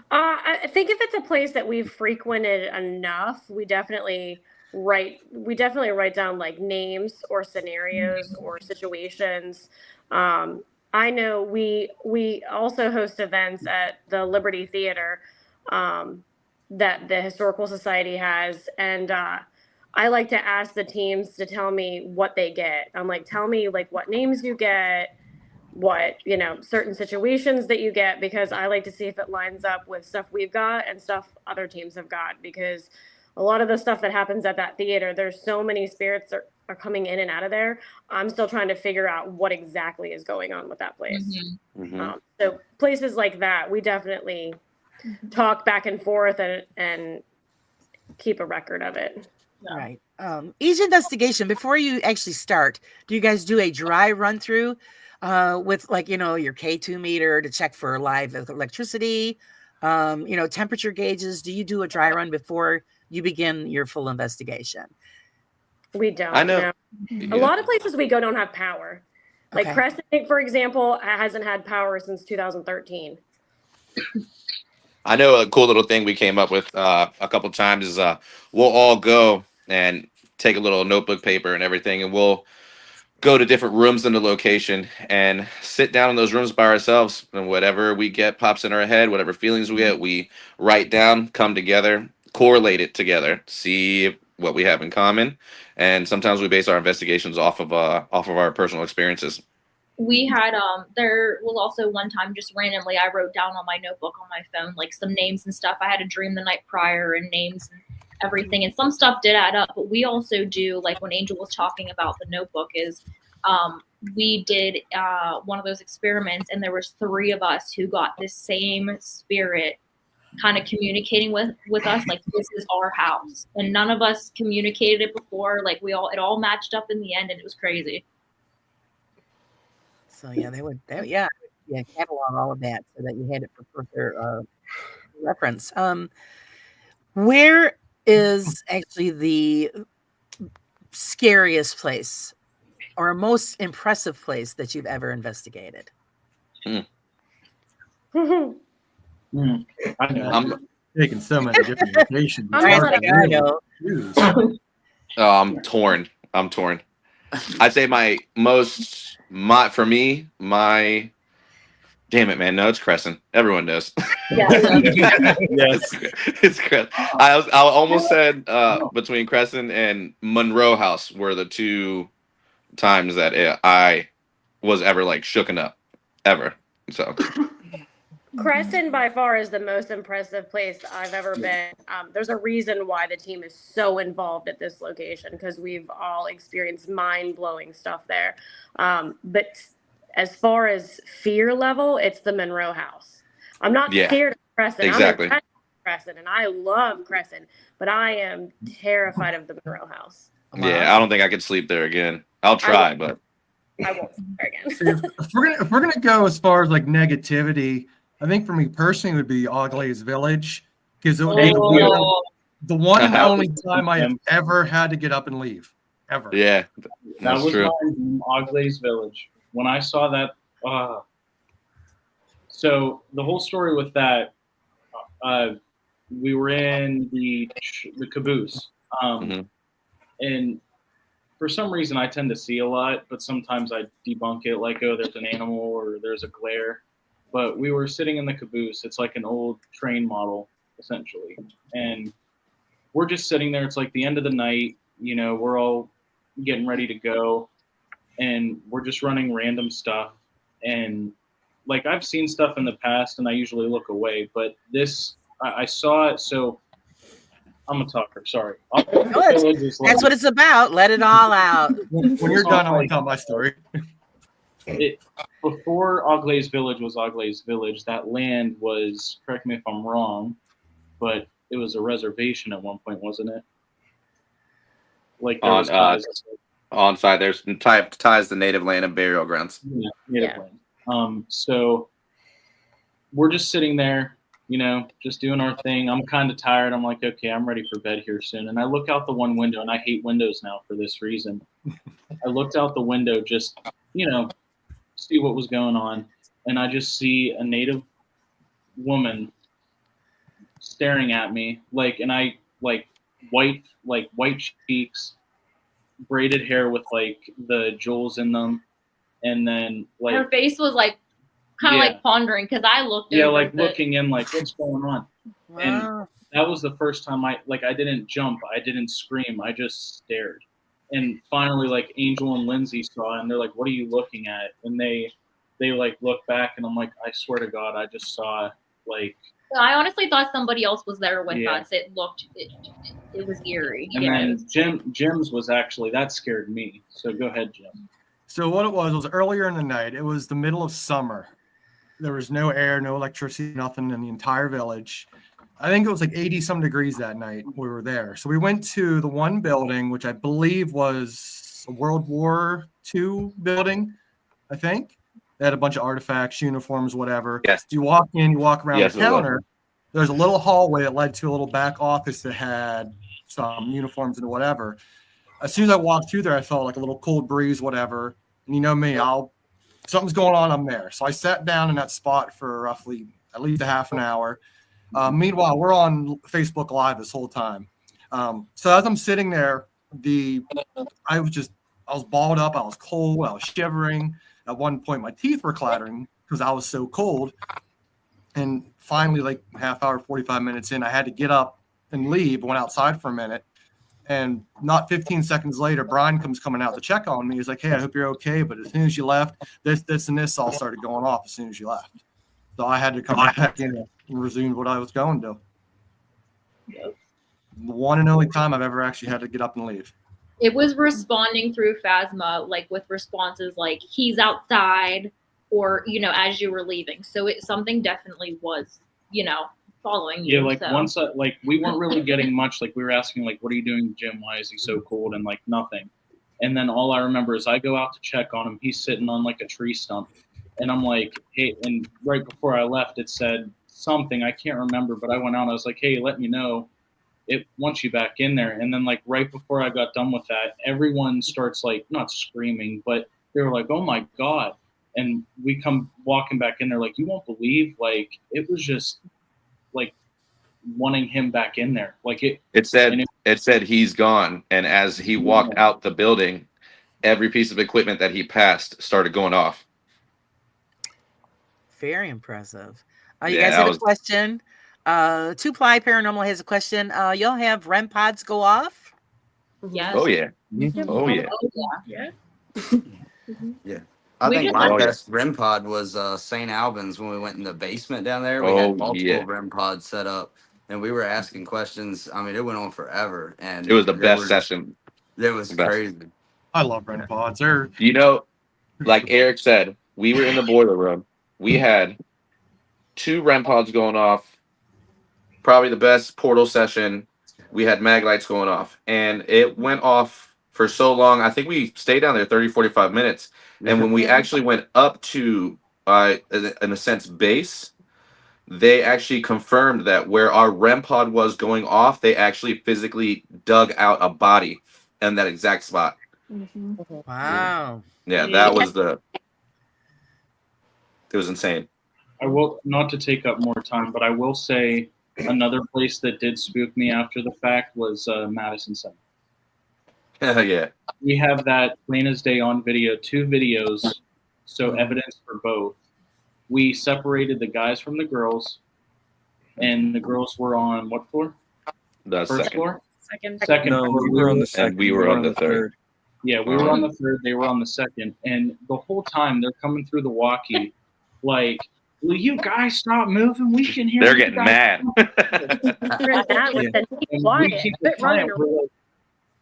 I think if it's a place that we've frequented enough, we definitely write down like names or scenarios or situations. I know we also host events at the Liberty Theater that the Historical Society has, and I like to ask the teams to tell me what they get. I'm like, tell me like what names you get, what, certain situations that you get, because I like to see if it lines up with stuff we've got and stuff other teams have got, because a lot of the stuff that happens at that theater, there's so many spirits are coming in and out of there. I'm still trying to figure out what exactly is going on with that place. So places like that, we definitely talk back and forth and keep a record of it. Right. Each investigation, before you actually start, do you guys do a dry run through with like, your K2 meter to check for live electricity, temperature gauges? Do you do a dry run before you begin your full investigation? We don't. I know. A lot of places we go don't have power. Like Crescent, for example, hasn't had power since 2013. I know a cool little thing we came up with a couple times is we'll all go and take a little notebook, paper, and everything, and we'll go to different rooms in the location and sit down in those rooms by ourselves. And whatever we get pops in our head, whatever feelings we get, we write down, come together, correlate it together, see what we have in common, and sometimes we base our investigations off of our personal experiences. We had there was also one time just randomly I wrote down on my notebook on my phone like some names and stuff. I had a dream the night prior and names and everything, and some stuff did add up. But we also do, like when Angel was talking about the notebook, is we did one of those experiments, and there was 3 of us who got the same spirit kind of communicating with us, like this is our house, and none of us communicated it before. Like it all matched up in the end, and it was crazy. So yeah, catalog all of that so that you had it for further reference. Where is actually the scariest place or most impressive place that you've ever investigated? I'm taking so many different locations. I'm torn. I'd say my damn it, man. No, it's Crescent. Everyone knows. Yes. It's Crescent. I almost said between Crescent and Monroe House were the two times that I was ever like shooken up, ever. So Crescent by far is the most impressive place I've ever been. There's a reason why the team is so involved at this location because we've all experienced mind-blowing stuff there. But as far as fear level, it's the Monroe House. I'm not scared of Crescent. Exactly. I'm impressed with Crescent, and I love Crescent, but I am terrified of the Monroe House. yeah, I don't think I could sleep there again. I'll try, but I won't sleep there again. if we're gonna go as far as like negativity, I think for me personally it would be Oglaze Village because it would be the one and only time I have ever had to get up and leave. Ever. Yeah, that was true. Mine, Oglaze Village. When I saw that, so the whole story with that, we were in the caboose, and for some reason I tend to see a lot, but sometimes I debunk it, like, oh, there's an animal or there's a glare. But we were sitting in the caboose. It's like an old train model, essentially, and we're just sitting there. It's like the end of the night. You know, we're all getting ready to go, and we're just running random stuff. And like I've seen stuff in the past, and I usually look away. But this, I saw it. So I'm a talker. Sorry. That's what it's about. Let it all out. When you're done, I want to tell my story. Before Oglaze Village was Oglaze Village, that land was, correct me if I'm wrong, but it was a reservation at one point, wasn't it? Like there was on site, there's ties to native land and burial grounds. Yeah, native land. So we're just sitting there, you know, just doing our thing. I'm kind of tired. I'm like, okay, I'm ready for bed here soon. And I look out the one window, and I hate windows now for this reason. I looked out the window just, you know, see what was going on, and I just see a native woman staring at me, like, and I like white cheeks, braided hair with like the jewels in them, and then like her face was like kind of like pondering because I looked over like looking in like what's going on. Wow. And that was the first time I didn't jump, I didn't scream, I just stared. And finally, like, Angel and Lindsay saw it, and they're like, what are you looking at? And they like look back, and I'm like, I swear to God, I just saw like. I honestly thought somebody else was there with us. It was eerie. And then Jim's was actually, that scared me. So go ahead, Jim. So what it was earlier in the night. It was the middle of summer. There was no air, no electricity, nothing in the entire village. I think it was like 80-some degrees that night we were there. So we went to the one building, which I believe was a World War II building, I think. They had a bunch of artifacts, uniforms, whatever. Yes. You walk in, you walk around the counter. There's a little hallway that led to a little back office that had some uniforms and whatever. As soon as I walked through there, I felt like a little cold breeze, whatever. And you know me, something's going on, I'm there. So I sat down in that spot for roughly at least a half an hour. Meanwhile, we're on Facebook Live this whole time. So as I'm sitting there, I was balled up. I was cold. I was shivering. At one point, my teeth were clattering because I was so cold. And finally, like half hour, 45 minutes in, I had to get up and leave. Went outside for a minute. And not 15 seconds later, Brian comes coming out to check on me. He's like, hey, I hope you're okay. But as soon as you left, this, and this all started going off as soon as you left. So I had to come back in and resume what I was going to. The one and only time I've ever actually had to get up and leave. It was responding through Phasma, like with responses like he's outside or, you know, as you were leaving. So something definitely was, you know, following you. Yeah, like once, like we weren't really getting much. Like we were asking, like, what are you doing, Jim? Why is he so cold? And like nothing. And then all I remember is I go out to check on him. He's sitting on like a tree stump. And I'm like, hey, and right before I left, it said something, I can't remember, but I went out and I was like, hey, let me know. It wants you back in there. And then like right before I got done with that, everyone starts like not screaming, but they were like, oh my God. And we come walking back in there like, you won't believe, like it was just like wanting him back in there. Like It said he's gone. And as he walked out the building, every piece of equipment that he passed started going off. Very impressive. You Yeah, guys that had a was- question. Two Ply Paranormal has a question. Y'all have REM pods go off? Yes. Oh yeah. Mhm. Oh yeah. Yeah. Yeah. I We think just my like- best REM pod was St. Albans when we went in the basement down there. We Oh, had multiple yeah. REM pods set up, and we were asking questions. I mean, it went on forever, and It was the there best session. It was The best. crazy. I love REM pods. They're You know, like Eric said, we were in the boiler room. We had 2 REM pods going off. Probably the best portal session. We had mag lights going off, and it went off for so long. I think we stayed down there 30, 45 minutes. And when we actually went up to, in a sense, base, they actually confirmed that where our REM pod was going off, they actually physically dug out a body in that exact spot. Wow. Yeah, that was it was insane. I will, not to take up more time, but I will say another place that did spook me after the fact was Madison Center. Yeah. We have that plain as day on video, 2 videos, so evidence for both. We separated the guys from the girls, and the girls were on what floor? The First second. floor? Second. No, floor. we were on the second. And we were on the third. Yeah, we were on the third, they were on the second. And the whole time they're coming through the walkie, like, will you guys stop moving? We can hear They're you getting guys." mad. And we keep quiet.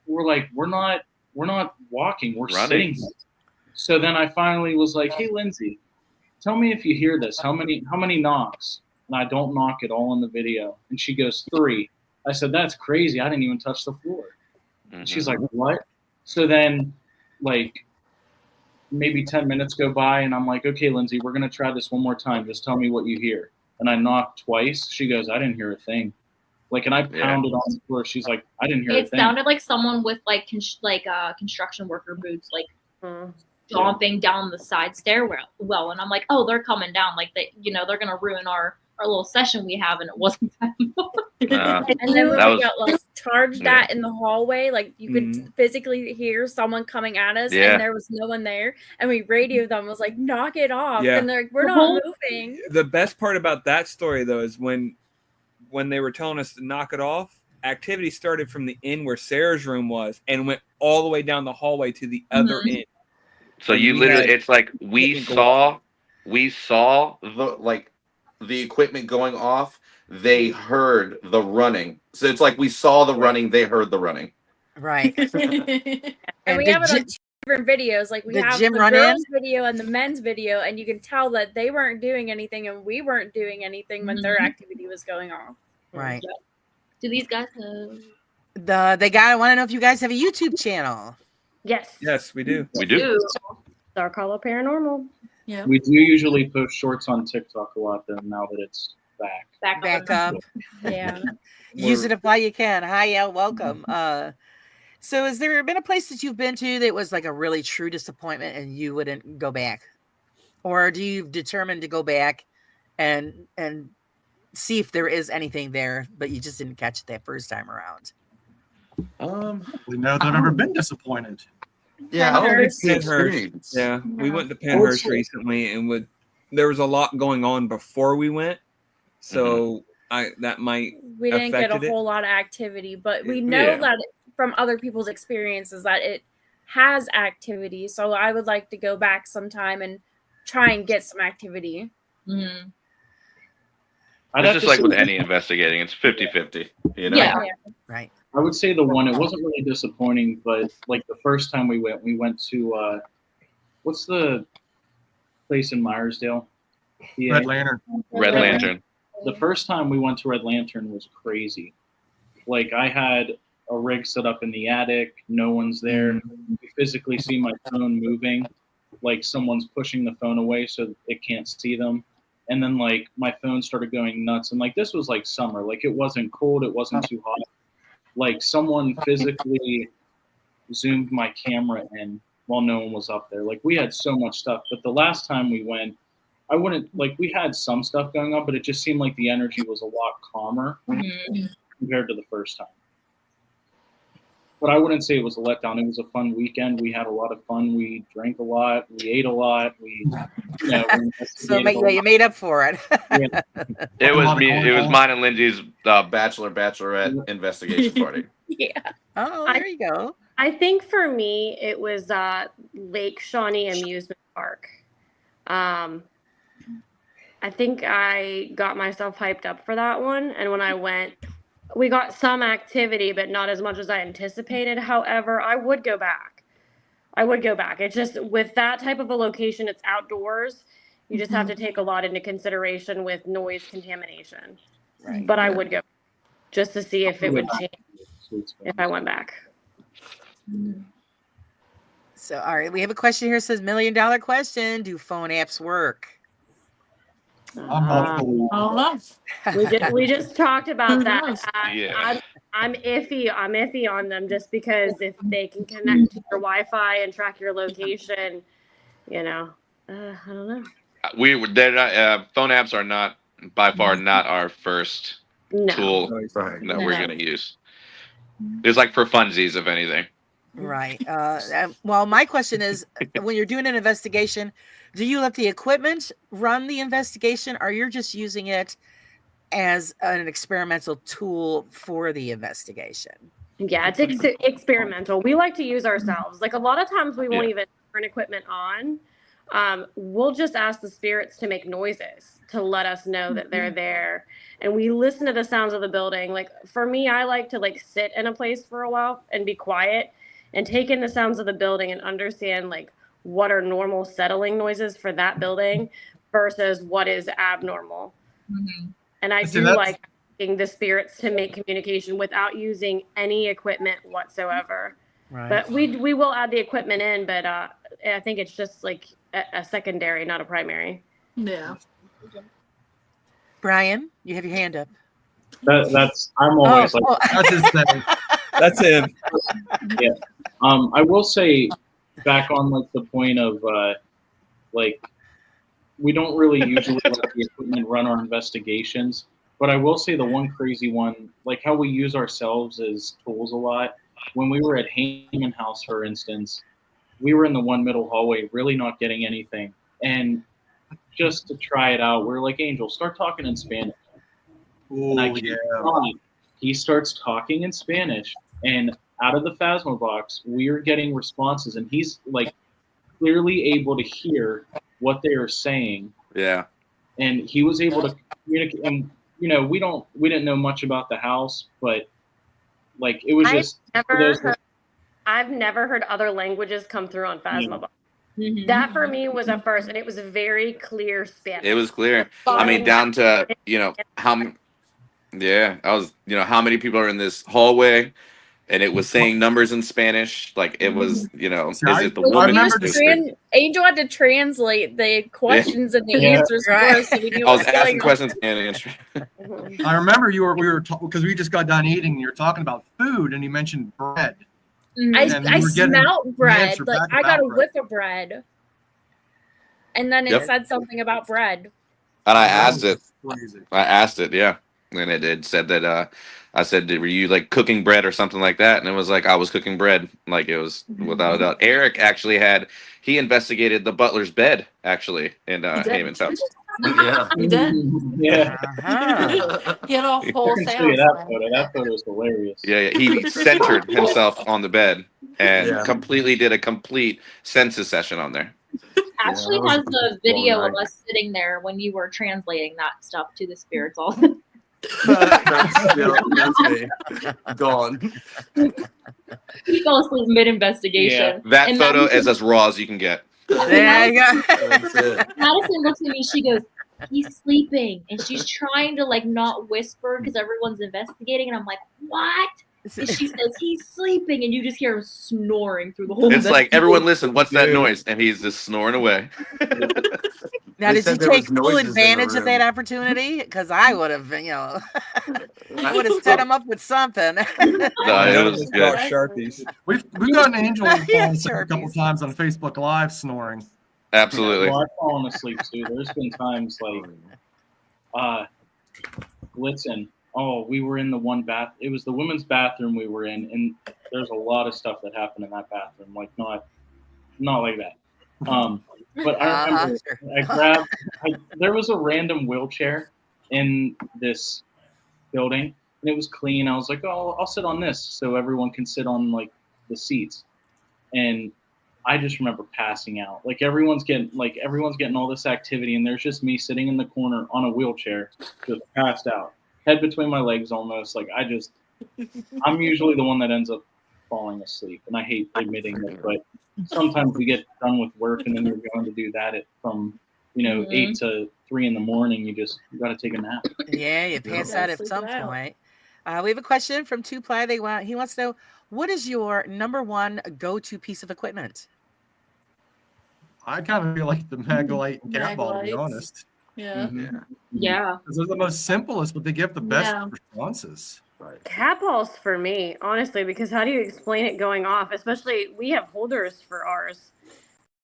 We're like, we're not walking, we're Running. sitting. So then I finally was like, hey Lindsay, tell me if you hear this. How many knocks? And I don't knock at all in the video. And she goes, 3. I said, that's crazy. I didn't even touch the floor. And she's like, what? So then, like, maybe 10 minutes go by, and I'm like, okay, Lindsay, we're going to try this one more time. Just tell me what you hear. And I knocked twice. She goes, I didn't hear a thing. Like, and I pounded on the floor. She's like, I didn't hear a It thing. sounded like someone with like construction worker boots, like stomping down the side stairwell. And I'm like, oh, they're coming down. Like they're gonna ruin our little session we have, and it wasn't them. And then when That we was- got like charged yeah. at in the hallway, like you could physically hear someone coming at us, Yeah. and there was no one there. And we radioed them, was like, knock it off. Yeah. And they're like, we're not moving. The best part about that story, though, is when they were telling us to knock it off, activity started from the end where Sarah's room was and went all the way down the hallway to the other end. So And you we literally, had it's like we equipment go saw the equipment going off. They heard the running. So it's like we saw the running. They heard the running. Right. And we did have it on different videos. Like we did have Jim the run girls' in? video and the men's video, and you can tell that they weren't doing anything and we weren't doing anything when their activity was going on. Right. Do these guys know? The guy, I want to know if you guys have a YouTube channel. Yes. Yes, we do. We do. Dark Hollow Paranormal. Yeah. We do usually post shorts on TikTok a lot, though, now that it's back. Back up. Yeah. Use it if while you can. Hi, El. Welcome. So has there been a place that you've been to that was like a really true disappointment and you wouldn't go back? Or do you determine to go back and see if there is anything there, but you just didn't catch it that first time around? We know that I've ever been disappointed. Yeah, Penhurst. Yeah, we went to Penhurst recently, and there was a lot going on before we went, so that might We didn't get a affected it. whole lot of activity, but we know that from other people's experiences that it has activity. So I would like to go back sometime and try and get some activity. Mm-hmm. It's just like with any investigating, it's 50-50, you know? Yeah. Right. I would say the one, it wasn't really disappointing, but like the first time we went to, what's the place in Myersdale? PA? Red Lantern. Red Lantern. The first time we went to Red Lantern was crazy. Like I had a rig set up in the attic, no one's there. You physically see my phone moving. like someone's pushing the phone away so it can't see them. And then like my phone started going nuts, and like this was like summer, like it wasn't cold, it wasn't too hot. Like someone physically zoomed my camera in while no one was up there. Like we had so much stuff, but the last time we went, I wouldn't like we had some stuff going on, but it just seemed like the energy was a lot calmer compared to the first time. But I wouldn't say it was a letdown. It was a fun weekend. We had a lot of fun. We drank a lot. We ate a lot. We So you made up for it. Yeah. It was me. It was mine and Lindsay's bachelorette investigation party. Yeah. Oh, there you go. I think for me, it was Lake Shawnee Amusement Park. I think I got myself hyped up for that one. And when I went, we got some activity, but not as much as I anticipated. However, I would go back. It's just with that type of a location, it's outdoors. You just have to take a lot into consideration with noise contamination. Right. But I would go just to see if it would change if I went back. So, all right, we have a question here. It says, $1 million question. Do phone apps work? We just talked about that. Yeah. I'm iffy on them just because if they can connect to your Wi-Fi and track your location, I don't know. They're not, phone apps are not by far not our first tool that we're going to use. It's like for funsies, if anything. Right. Well, my question is, when you're doing an investigation, do you let the equipment run the investigation, or you're just using it as an experimental tool for the investigation? Yeah, it's experimental. We like to use ourselves. Like a lot of times we won't even turn equipment on. We'll just ask the spirits to make noises to let us know that they're there. And we listen to the sounds of the building. Like for me, I like to like sit in a place for a while and be quiet and take in the sounds of the building and understand like what are normal settling noises for that building versus what is abnormal. And I do like asking the spirits to make communication without using any equipment whatsoever. Right. But we will add the equipment in, but I think it's just like a secondary, not a primary. Yeah. Brian, you have your hand up. I'm always that's his thing. That's him. Yeah. I will say, back on like the point of like we don't really usually let the equipment run our investigations, but I will say the one crazy one, like how we use ourselves as tools a lot. When we were at Heyman House, for instance, we were in the one middle hallway, really not getting anything, and just to try it out, we're like, Angel, start talking in Spanish. And I kid not, he starts talking in Spanish, and out of the Phasma box, we are getting responses, and he's like clearly able to hear what they are saying. Yeah. And he was able to communicate. And we didn't know much about the house, but like it was just. I've never heard other languages come through on Phasma box. That for me was a first, and it was a very clear Spanish. It was clear. I mean, down to how many people are in this hallway, and it was saying numbers in Spanish. Like it was, is it the woman? Angel had to translate the questions and the answers for us. So we knew I was asking questions and answering. I remember we were because we just got done eating, and you were talking about food, and you mentioned bread. I smelled bread. Like I got a whiff of bread, and then it said something about bread. And I asked it. I asked it, yeah, and it said that. I said, "Were you like cooking bread or something like that?" And it was like I was cooking bread. Like it was without a doubt. Eric actually he investigated the butler's bed actually in Heyman's house. Yeah, he did. Yeah. He had a whole I can show you that photo is hilarious. Yeah, he centered himself on the bed and completely did a complete census session on there. Ashley has the video of us sitting there when you were translating that stuff to the spirits all. That's me. Gone. He fell asleep mid-investigation. Yeah. That photo is as raw as you can get. There you go. That's it. Madison looks at me, she goes, he's sleeping. And she's trying to like not whisper because everyone's investigating. And I'm like, what? And she says he's sleeping, and you just hear him snoring through the whole. It's like, everyone listen, what's that noise? And he's just snoring away. Now, They did you said there was take full noises in the advantage of that room. opportunity? Because I would have, I would have set him up with something. No, it was good. Sharpies. We've gotten Angel Yeah, a couple times on Facebook Live snoring. Absolutely. Well, I've fallen asleep too. There's been times like, listen, we were in the one bath. It was the women's bathroom we were in, and there's a lot of stuff that happened in that bathroom. Like not like that. But I remember there was a random wheelchair in this building, and it was clean. I was like, I'll sit on this so everyone can sit on like the seats. And I just remember passing out. Like everyone's getting all this activity, and there's just me sitting in the corner on a wheelchair, just passed out, head between my legs almost. Like I'm usually the one that ends up falling asleep, and I hate admitting it, but sometimes we get done with work, and then you're going to do that from 8 to 3 in the morning. You got to take a nap. Yeah, you pass out at some point. We have a question from Two Ply. He wants to know, what is your number one go-to piece of equipment? I kind of feel like the Maglite and cat ball, to be honest. Yeah. Yeah. Because they're the most simplest, but they give the best responses. Right. Cat balls for me, honestly, because how do you explain it going off? Especially, we have holders for ours.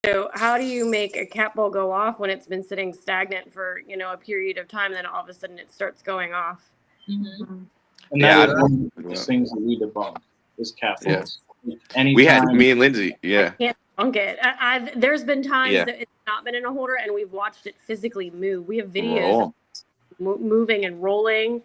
So how do you make a cat ball go off when it's been sitting stagnant for, a period of time, and then all of a sudden it starts going off? Mm-hmm. And that's one of the things that we debunk is cat balls. Yeah. We had me and Lindsay. Yeah. I can't debunk it. There's been times that it's not been in a holder, and we've watched it physically move. We have videos of moving and rolling.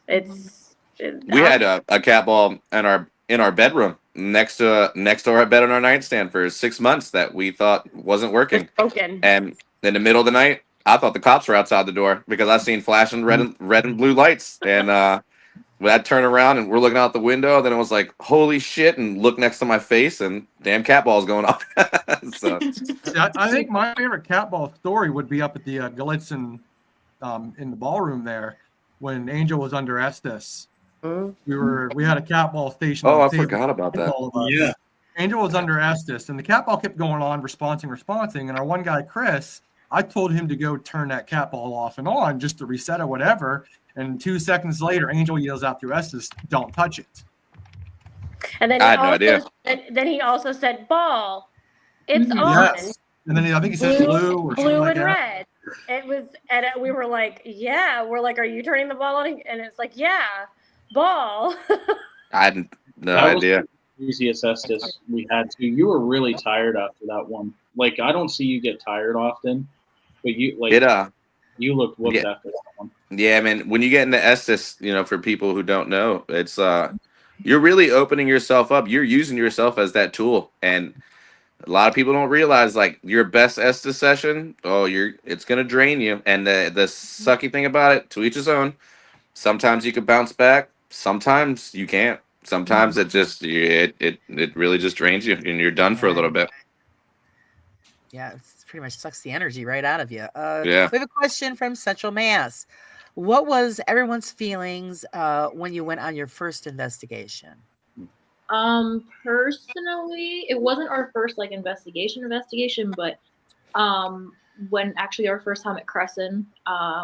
We had a cat ball in our bedroom next to our bed on our nightstand for 6 months that we thought wasn't working. Broken. And in the middle of the night, I thought the cops were outside the door because I seen flashing red and blue lights. And I'd turn around and we're looking out the window. Then it was like, holy shit, and look next to my face, and damn cat ball's going off. So I think my favorite cat ball story would be up at the Galitzin in the ballroom there when Angel was under Estes. We had a cat ball station. I forgot about that. Yeah. Angel was under Estes, and the cat ball kept going on, responding. And our one guy, Chris, I told him to go turn that cat ball off and on just to reset or whatever. And 2 seconds later, Angel yells out through Estes, "Don't touch it." And then I had no idea. Then he also said, "Ball, it's on." Yes. And then I think he said blue or something like and that. red. It was, and we were like, "Yeah." We're like, "Are you turning the ball on?" And it's like, "Yeah, ball." I had no idea. Easiest Estes we had to. You were really tired after that one. Like, I don't see you get tired often, but you you looked whooped after that one. Yeah, man. When you get into Estes, for people who don't know, it's you're really opening yourself up. You're using yourself as that tool, and a lot of people don't realize like your best Estes session. It's gonna drain you. And the sucky thing about it, to each his own. Sometimes you can bounce back. Sometimes you can't. Sometimes it just it really just drains you, and you're done for a little bit. Yeah, it pretty much sucks the energy right out of you. Yeah. We have a question from Central Mass. What was everyone's feelings when you went on your first investigation? Personally, it wasn't our first investigation, but when actually our first time at Crescent,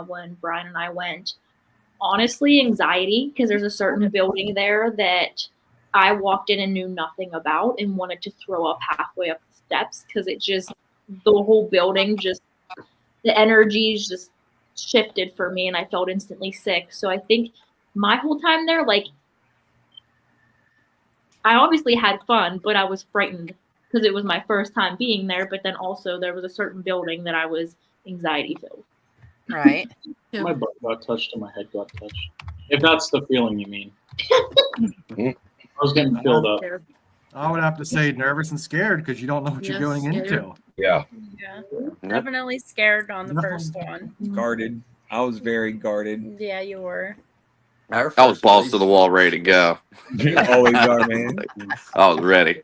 when Brian and I went, honestly, anxiety, because there's a certain building there that I walked in and knew nothing about and wanted to throw up halfway up the steps because the whole building the energies just shifted for me and I felt instantly sick. So I think my whole time there, I obviously had fun, but I was frightened because it was my first time being there. But then also there was a certain building that I was anxiety filled. Right. My butt got touched and my head got touched. If that's the feeling you mean. I was getting filled up. I would have to say nervous and scared because you don't know what you're going into. Yeah. Yeah. Definitely scared on the first one. Guarded. I was very guarded. Yeah, you were. I was balls to the wall, ready to go. You always are, man. I was ready.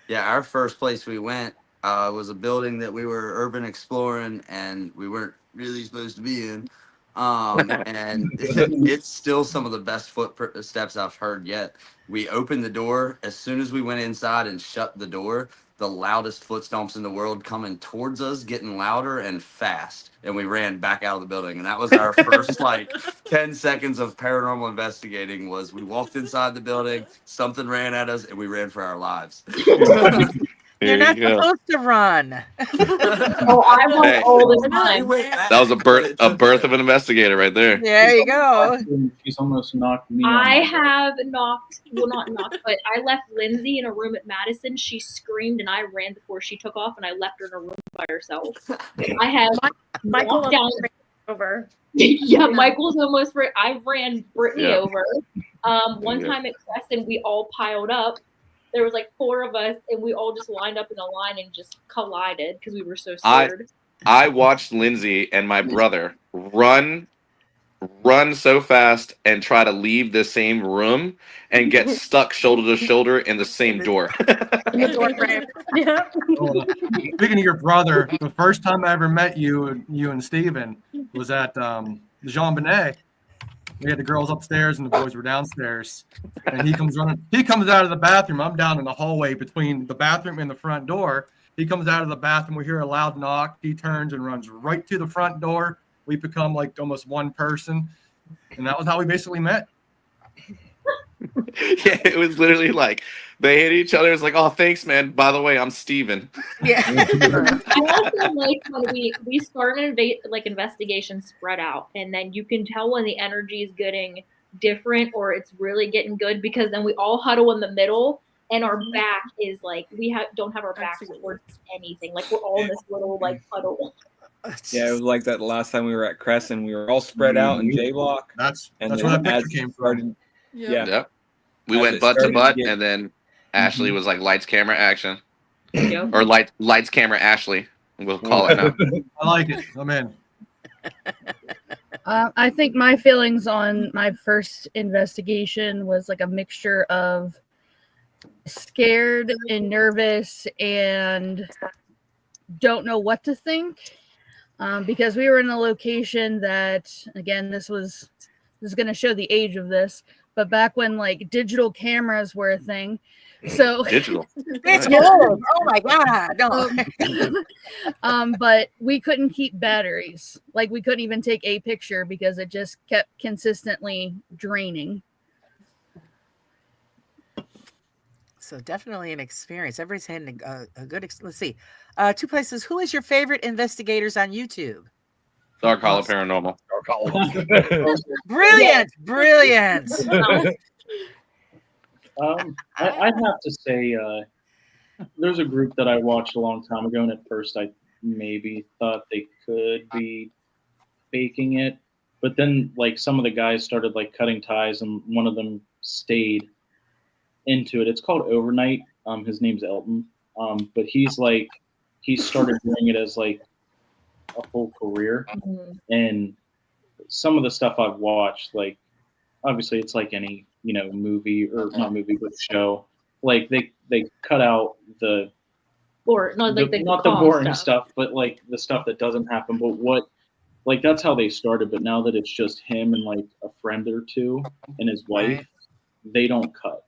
Yeah, our first place we went was a building that we were urban exploring and we weren't really supposed to be in. And it's still some of the best footsteps I've heard yet. We opened the door. As soon as we went inside and shut the door, the loudest footsteps in the world coming towards us, getting louder and fast. And we ran back out of the building. And that was our first 10 seconds of paranormal investigating. Was we walked inside the building, something ran at us, and we ran for our lives. You're not supposed to run. Oh, I run all the time. That was a birth of an investigator right there. There you go. She's almost knocked me. I have knocked, well, not knocked, but I left Lindsay in a room at Madison. She screamed and I ran before she took off, and I left her in a room by herself. I have Michael walked down over. Yeah, Michael's almost. I ran Brittany Yeah. over. One Yeah. time at Crescent, we all piled up. There was 4 of us, and we all just lined up in a line and just collided because we were so scared. I watched Lindsay and my brother run so fast and try to leave the same room and get stuck shoulder to shoulder in the same door. In the door frame. Yeah. Speaking of your brother, the first time I ever met you and Steven was at Jean Bonnet. We had the girls upstairs and the boys were downstairs. And he comes out of the bathroom. I'm down in the hallway between the bathroom and the front door. He comes out of the bathroom. We hear a loud knock. He turns and runs right to the front door. We become almost one person. And that was how we basically met. Yeah, it was literally they hit each other. It's oh, thanks, man. By the way, I'm Steven. Yeah. I also like when we start an investigation spread out, and then you can tell when the energy is getting different or it's really getting good, because then we all huddle in the middle, and our back is don't have our back towards anything. We're all in this little huddle. Yeah, it was like that the last time we were at Crescent. We were all spread out in J block. That's where that picture came from. Yeah. We went butt to butt, and then Ashley was lights, camera, action. Or lights, camera, Ashley. We'll call it now. I like it. I'm in. I think my feelings on my first investigation was a mixture of scared and nervous and don't know what to think, because we were in a location that, again, this is going to show the age of this, but back when digital cameras were a thing. So digital. It's old. Oh my God. No. But we couldn't keep batteries. We couldn't even take a picture because it just kept consistently draining. So definitely an experience. Everybody's had a good. Let's see. 2 places. Who is your favorite investigators on YouTube? Dark Hollow Paranormal. Dark Hollow. Brilliant. Brilliant. I'd have to say there's a group that I watched a long time ago, and at first I maybe thought they could be faking it, but then some of the guys started cutting ties, and one of them stayed into it. It's called Overnight. His name's Elton, but he started doing it as a whole career, and some of the stuff I've watched, obviously it's any movie, or not movie, but show. They cut out the not the boring stuff, but the stuff that doesn't happen. But what that's how they started. But now that it's just him and a friend or two and his wife, they don't cut.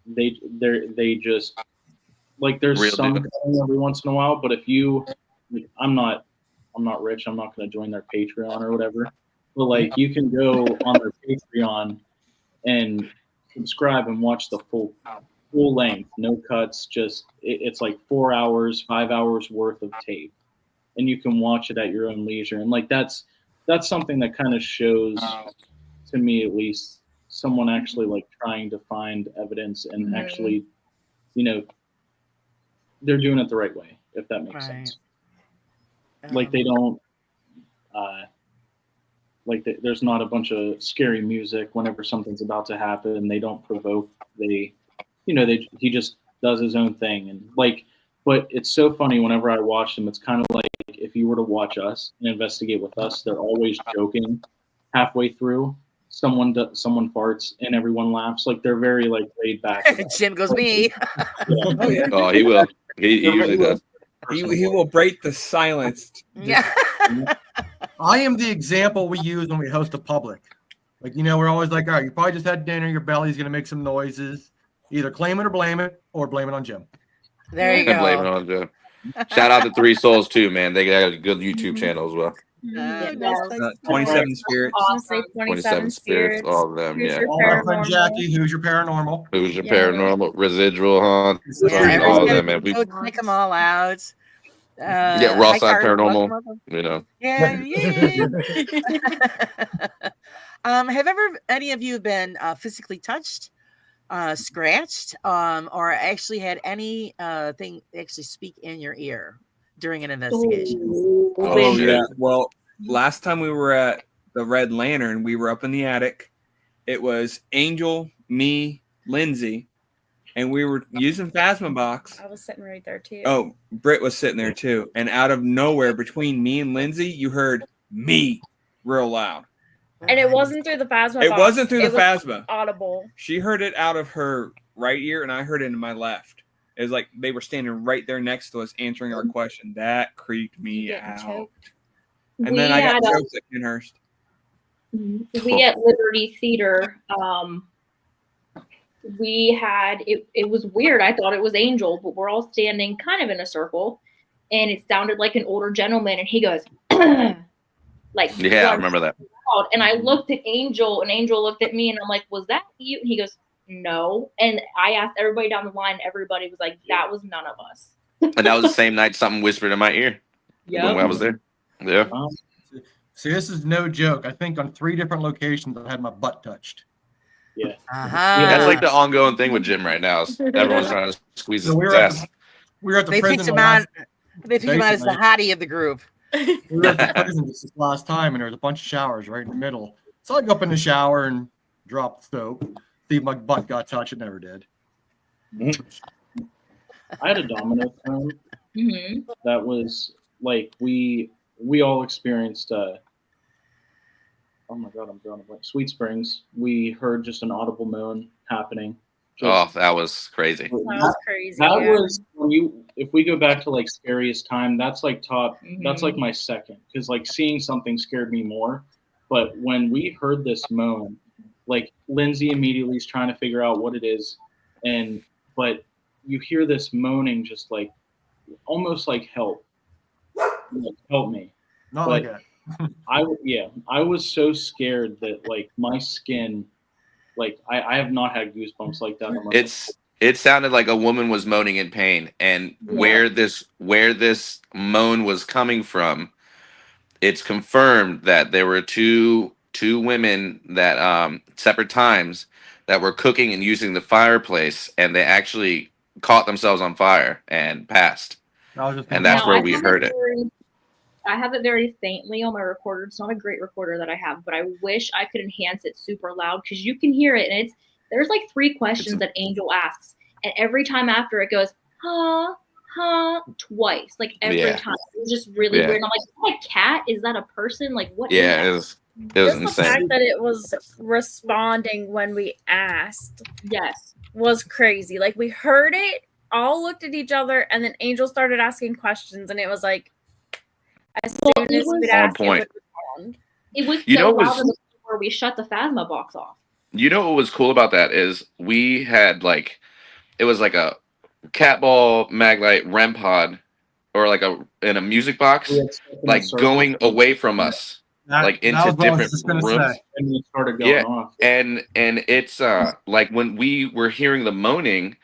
They just there's Real some deal. cutting every once in a while. But if you, I'm not rich. I'm not going to join their Patreon or whatever. But you can go on their Patreon and subscribe and watch the full length, no cuts. Just it's 4 hours, 5 hours worth of tape, and you can watch it at your own leisure. And that's something that kind of shows, to me at least, someone actually trying to find evidence and actually, they're doing it the right way, if that makes sense. They don't. There's not a bunch of scary music whenever something's about to happen. They don't provoke. He just does his own thing. And but it's so funny whenever I watch them. It's kind of if you were to watch us and investigate with us, they're always joking halfway through. Someone farts and everyone laughs. They're very laid back. Jim goes me. Oh, yeah. Oh, he will. He usually does. He will break the silence. Yeah. I am the example we use when we host a public. Like, we're always like, all right, you probably just had dinner. Your belly's going to make some noises. Either claim it or blame it on Jim. There you And blame it go. on Jim. Shout out to Three Souls too, man. They got a good YouTube channel as well. Oh, Yeah. 27 Spirits. I was gonna say 27 Spirits, all of them, Who's yeah. Your All my friend Paranormal. Jackie, Who's Your Paranormal? Who's Your Yeah. Paranormal? Residual Haunts. Yeah, all of everyone's them, man. gotta go check them all out. Yeah, Raw Hi, Side Carter. Paranormal. Welcome. You know. Yeah, yeah. Have ever any of you been physically touched, scratched, or actually had any thing actually speak in your ear during an investigation? Oh yeah. Well, last time we were at the Red Lantern, we were up in the attic. It was Angel, me, Lindsay, and we were using Phasma Box. I was sitting right there too. Oh, Britt was sitting there too. And out of nowhere, between me and Lindsay, you heard me real loud. And it wasn't through the Phasma It box. wasn't through the It was Phasma. audible. She heard it out of her right ear, and I heard it in my left. It was like they were standing right there next to us answering our question. That creeped me out. And then I got choked at Kinhurst. We at Liberty Theater, we had it was weird. I thought it was Angel, but we're all standing kind of in a circle, and it sounded like an older gentleman, and he goes like, yeah, I remember that. And I looked at Angel, and Angel looked at me, and I'm like, was that you? And he goes, no. And I asked everybody down the line, everybody was like, that was none of us. And that was the same night something whispered in my ear. Yeah, when I was there. Yeah. See, this is no joke. I think on 3 different locations I had my butt touched. Yeah. Uh-huh. That's like the ongoing thing with Jim right now. Is everyone's trying to squeeze his ass. We were at the They prison. picked him out. They picked him out as the hottie of the group. We were at the prison this last time, and there was a bunch of showers right in the middle. So I go up in the shower and drop the soap. See if my butt got touched. It never did. I had a domino friend that was like we all experienced. Oh my god, I'm drawing a blank. Sweet Springs. We heard just an audible moan happening. Oh, that was crazy. That was crazy. That yeah. was when if we go back to like scariest time, that's like top. That's like my second, because like seeing something scared me more. But when we heard this moan, like Lindsay immediately is trying to figure out what it is, but you hear this moaning, just like almost like help, like, help me. Not But like that. I was so scared that like my skin, like I have not had goosebumps like that. It sounded like a woman was moaning in pain, and where this moan was coming from, it's confirmed that there were two women that separate times that were cooking and using the fireplace, and they actually caught themselves on fire and passed. And that's where we heard it. I have it very faintly on my recorder. It's not a great recorder that I have, but I wish I could enhance it super loud, because you can hear it, and there's like 3 questions that Angel asks, and every time after it goes, huh, twice, like every time. It was just really weird. And I'm like, is that a cat? Is that a person? Like, what? Yeah, it was Just insane. the fact that it was responding when we asked, was crazy. Like, we heard it, all looked at each other, and then Angel started asking questions, and it was like, as soon as we'd ask, it would respond. It was You know so what loud was- where we shut the Phasma box off. You know what was cool about that is we had it was like a cat ball, maglite, REM pod, or in a music box, like going away from us, like into different rooms. And we started going off. And it's like when we were hearing the moaning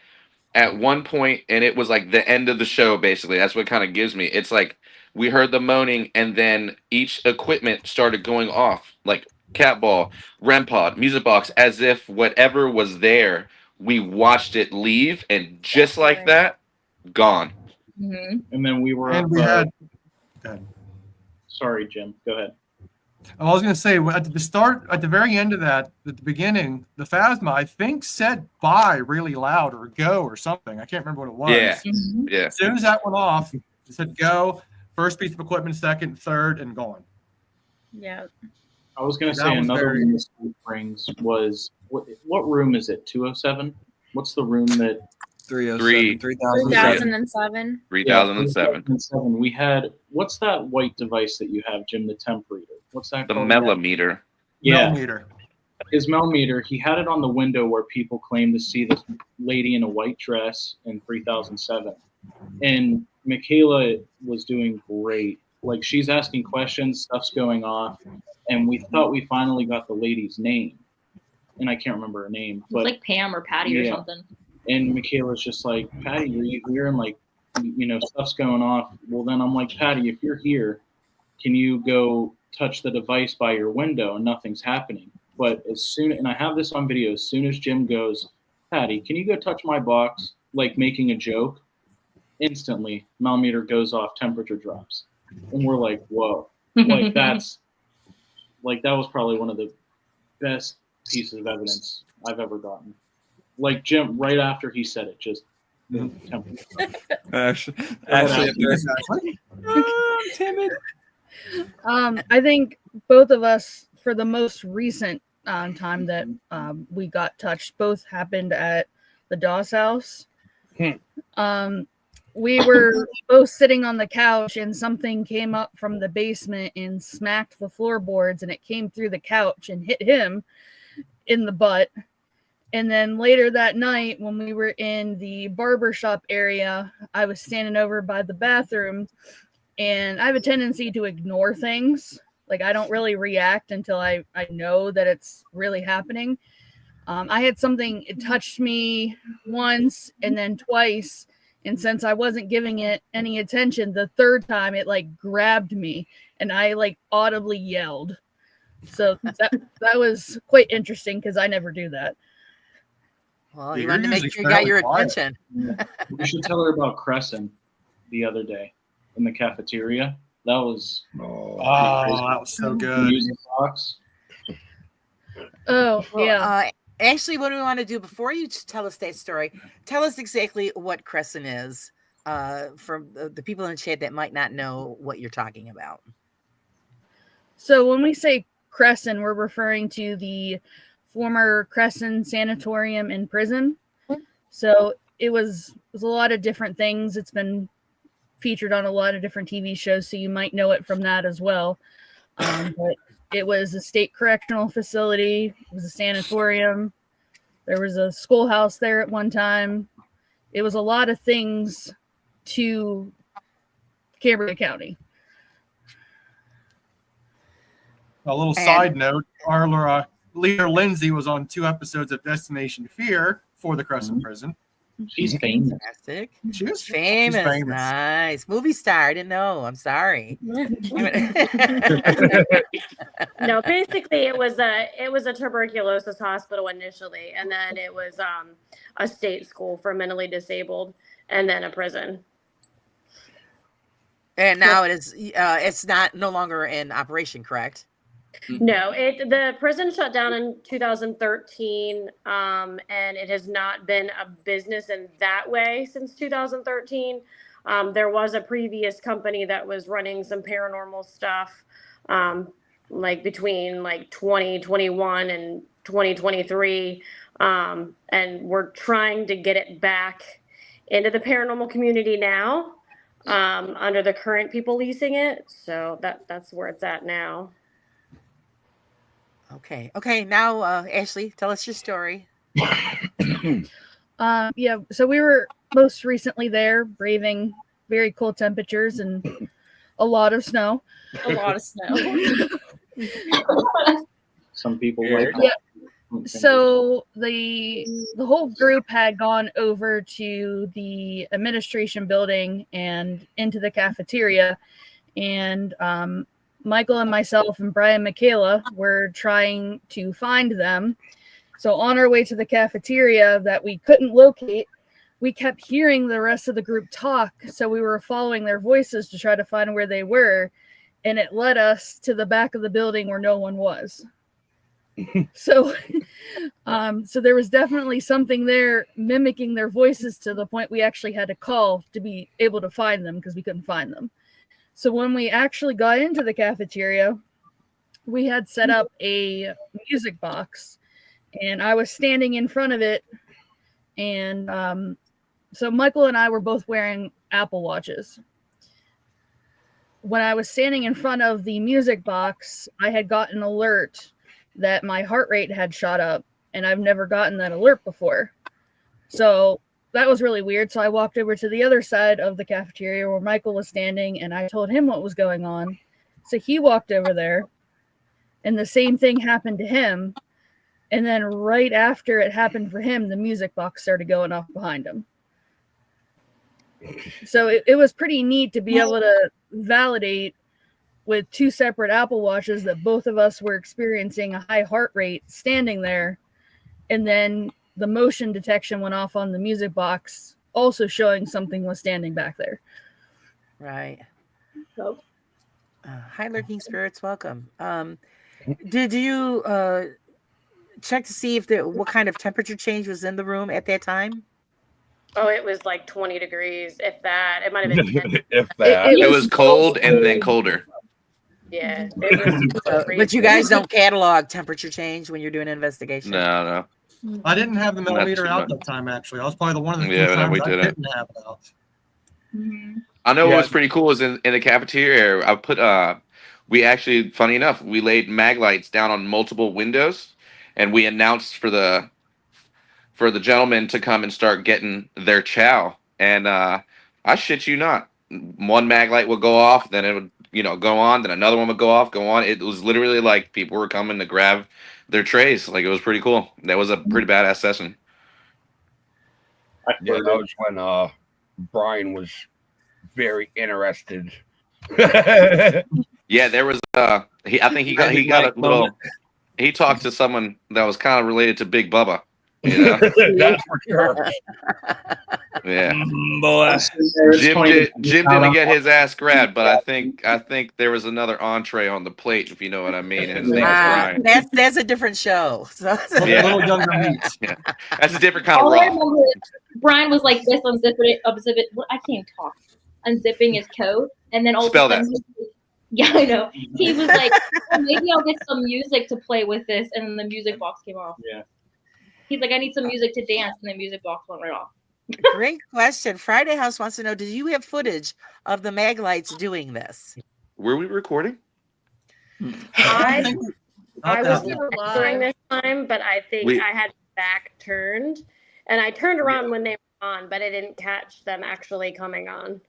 at one point, and it was like the end of the show, basically. That's what kind of gives me. It's like we heard the moaning, and then each equipment started going off, like cat ball, REM pod, music box, as if whatever was there, we watched it leave, and just like that, gone. And then we were. And we had. Sorry, Jim. Go ahead. I was going to say at the very end of that, at the beginning, the Phasma, I think, said bye really loud or go or something. I can't remember what it was. Yeah. Yeah. As soon as that went off, it said go, first piece of equipment, second, third, and gone. Yeah. I was going to That say was another very- room in Sweet Springs was what room is it? 207? What's the room that 307, 2007. 3007. We had, what's that white device that you have, Jim, the temp reader? what's that The called? millimeter. Yeah. Millimeter. His millimeter, he had it on the window where people claim to see this lady in a white dress in 3007. And Michaela was doing great. Like, she's asking questions, stuff's going off, and we thought we finally got the lady's name. And I can't remember her name. It's But like Pam or Patty or something. And Michaela's just like, Patty, are you here? And like, stuff's going off. Well, then I'm like, Patty, if you're here, can you go touch the device by your window? And nothing's happening. But and I have this on video, as soon as Jim goes, Patty, can you go touch my box? Like making a joke. Instantly, millimeter goes off, temperature drops. And we're like, whoa. Like, that was probably one of the best pieces of evidence I've ever gotten. Like, Jim, right after he said it, just temperature. Actually, if there's I'm timid. I think both of us, for the most recent time that we got touched, both happened at the Doss house. We were both sitting on the couch and something came up from the basement and smacked the floorboards, and it came through the couch and hit him in the butt. And then later that night, when we were in the barbershop area, I was standing over by the bathroom, and I have a tendency to ignore things. Like, I don't really react until I know that it's really happening. I had something, it touched me once and then twice. And since I wasn't giving it any attention, the third time it like grabbed me and I like audibly yelled. So that was quite interesting because I never do that. Well, you wanted to make sure you got your attention. We should tell her about Crescent the other day in the cafeteria. That was that was so good. Music box. Oh, yeah. Actually, what do we want to do before you tell us that story? Tell us exactly what Crescent is for the people in the chat that might not know what you're talking about. So when we say Crescent, we're referring to the former Crescent Sanatorium and Prison. So it was a lot of different things. It's been featured on a lot of different TV shows, so you might know it from that as well. But it was a state correctional facility. It was a sanatorium. There was a schoolhouse there at one time. It was a lot of things to Cambria County. A little side note, our leader Lindsay was on 2 episodes of Destination Fear for the Crescent Prison. She's famous. Fantastic. She's famous. famous. Nice. Movie star. I didn't know. I'm sorry. No, basically it was a tuberculosis hospital initially, and then it was a state school for mentally disabled, and then a prison. And now it's no longer in operation, correct? No, the prison shut down in 2013, and it has not been a business in that way since 2013. There was a previous company that was running some paranormal stuff, like between 2021 and 2023, and we're trying to get it back into the paranormal community now, under the current people leasing it. So that's where it's at now. Okay. Now, Ashley, tell us your story. Yeah. So we were most recently there, braving very cold temperatures and a lot of snow. A lot of snow. Some people like. Yeah. So the whole group had gone over to the administration building and into the cafeteria, and Michael and myself and Brian and Michaela were trying to find them. So on our way to the cafeteria that we couldn't locate, we kept hearing the rest of the group talk. So we were following their voices to try to find where they were. And it led us to the back of the building where no one was. So there was definitely something there mimicking their voices to the point we actually had to call to be able to find them because we couldn't find them. So when we actually got into the cafeteria, we had set up a music box, and I was standing in front of it. And so Michael and I were both wearing Apple Watches. when I was standing in front of the music box, I had gotten an alert that my heart rate had shot up, and I've never gotten that alert before. So that was really weird. So I walked over to the other side of the cafeteria where Michael was standing, and I told him what was going on. So he walked over there, and the same thing happened to him. And then right after it happened for him, the music box started going off behind him. So it was pretty neat to be able to validate with 2 separate Apple Watches that both of us were experiencing a high heart rate standing there. And then the motion detection went off on the music box, also showing something was standing back there. Right. So, Hi, lurking spirits. Welcome. Did you check to see if what kind of temperature change was in the room at that time? oh, it was like 20 degrees, if that. It might have been 10. If that. It was cold and then colder. Yeah, it was. But you guys don't catalog temperature change when you're doing an investigation? No. I didn't have the Not millimeter too out much. that time, actually. I was probably the one of the few Yeah, no, times we I didn't. didn't have it out. I know Yeah. what was pretty cool is in the cafeteria. I put we actually, funny enough, we laid mag lights down on multiple windows, and we announced for the gentlemen to come and start getting their chow. And I shit you not, one mag light would go off, then it would go on, then another one would go off, go on. It was literally like people were coming to grab their trays. Like, it was pretty cool. That was a pretty badass session. Yeah, that was when Brian was very interested. Yeah, there was I think he got a little. He talked to someone that was kind of related to Big Bubba. You know? That's for sure. Yeah. Boy. Jim didn't get his ass grabbed, but I think there was another entree on the plate, if you know what I mean. And his name is Brian. That's a different show. So. Yeah. A little younger meat. Yeah. That's a different kind of All I raw. remember is Brian was like this, unzipping. I can't talk. Unzipping his coat, and then all Spell of a sudden, yeah, I know. He was like, oh, maybe I'll get some music to play with this, and then the music box came off. Yeah. He's like, I need some music to dance, and the music box went right off. Great question. Friday House wants to know, did you have footage of the mag lights doing this? Were we recording? I was Not that during this time, but I think I had back turned, and I turned around when they were on, but I didn't catch them actually coming on.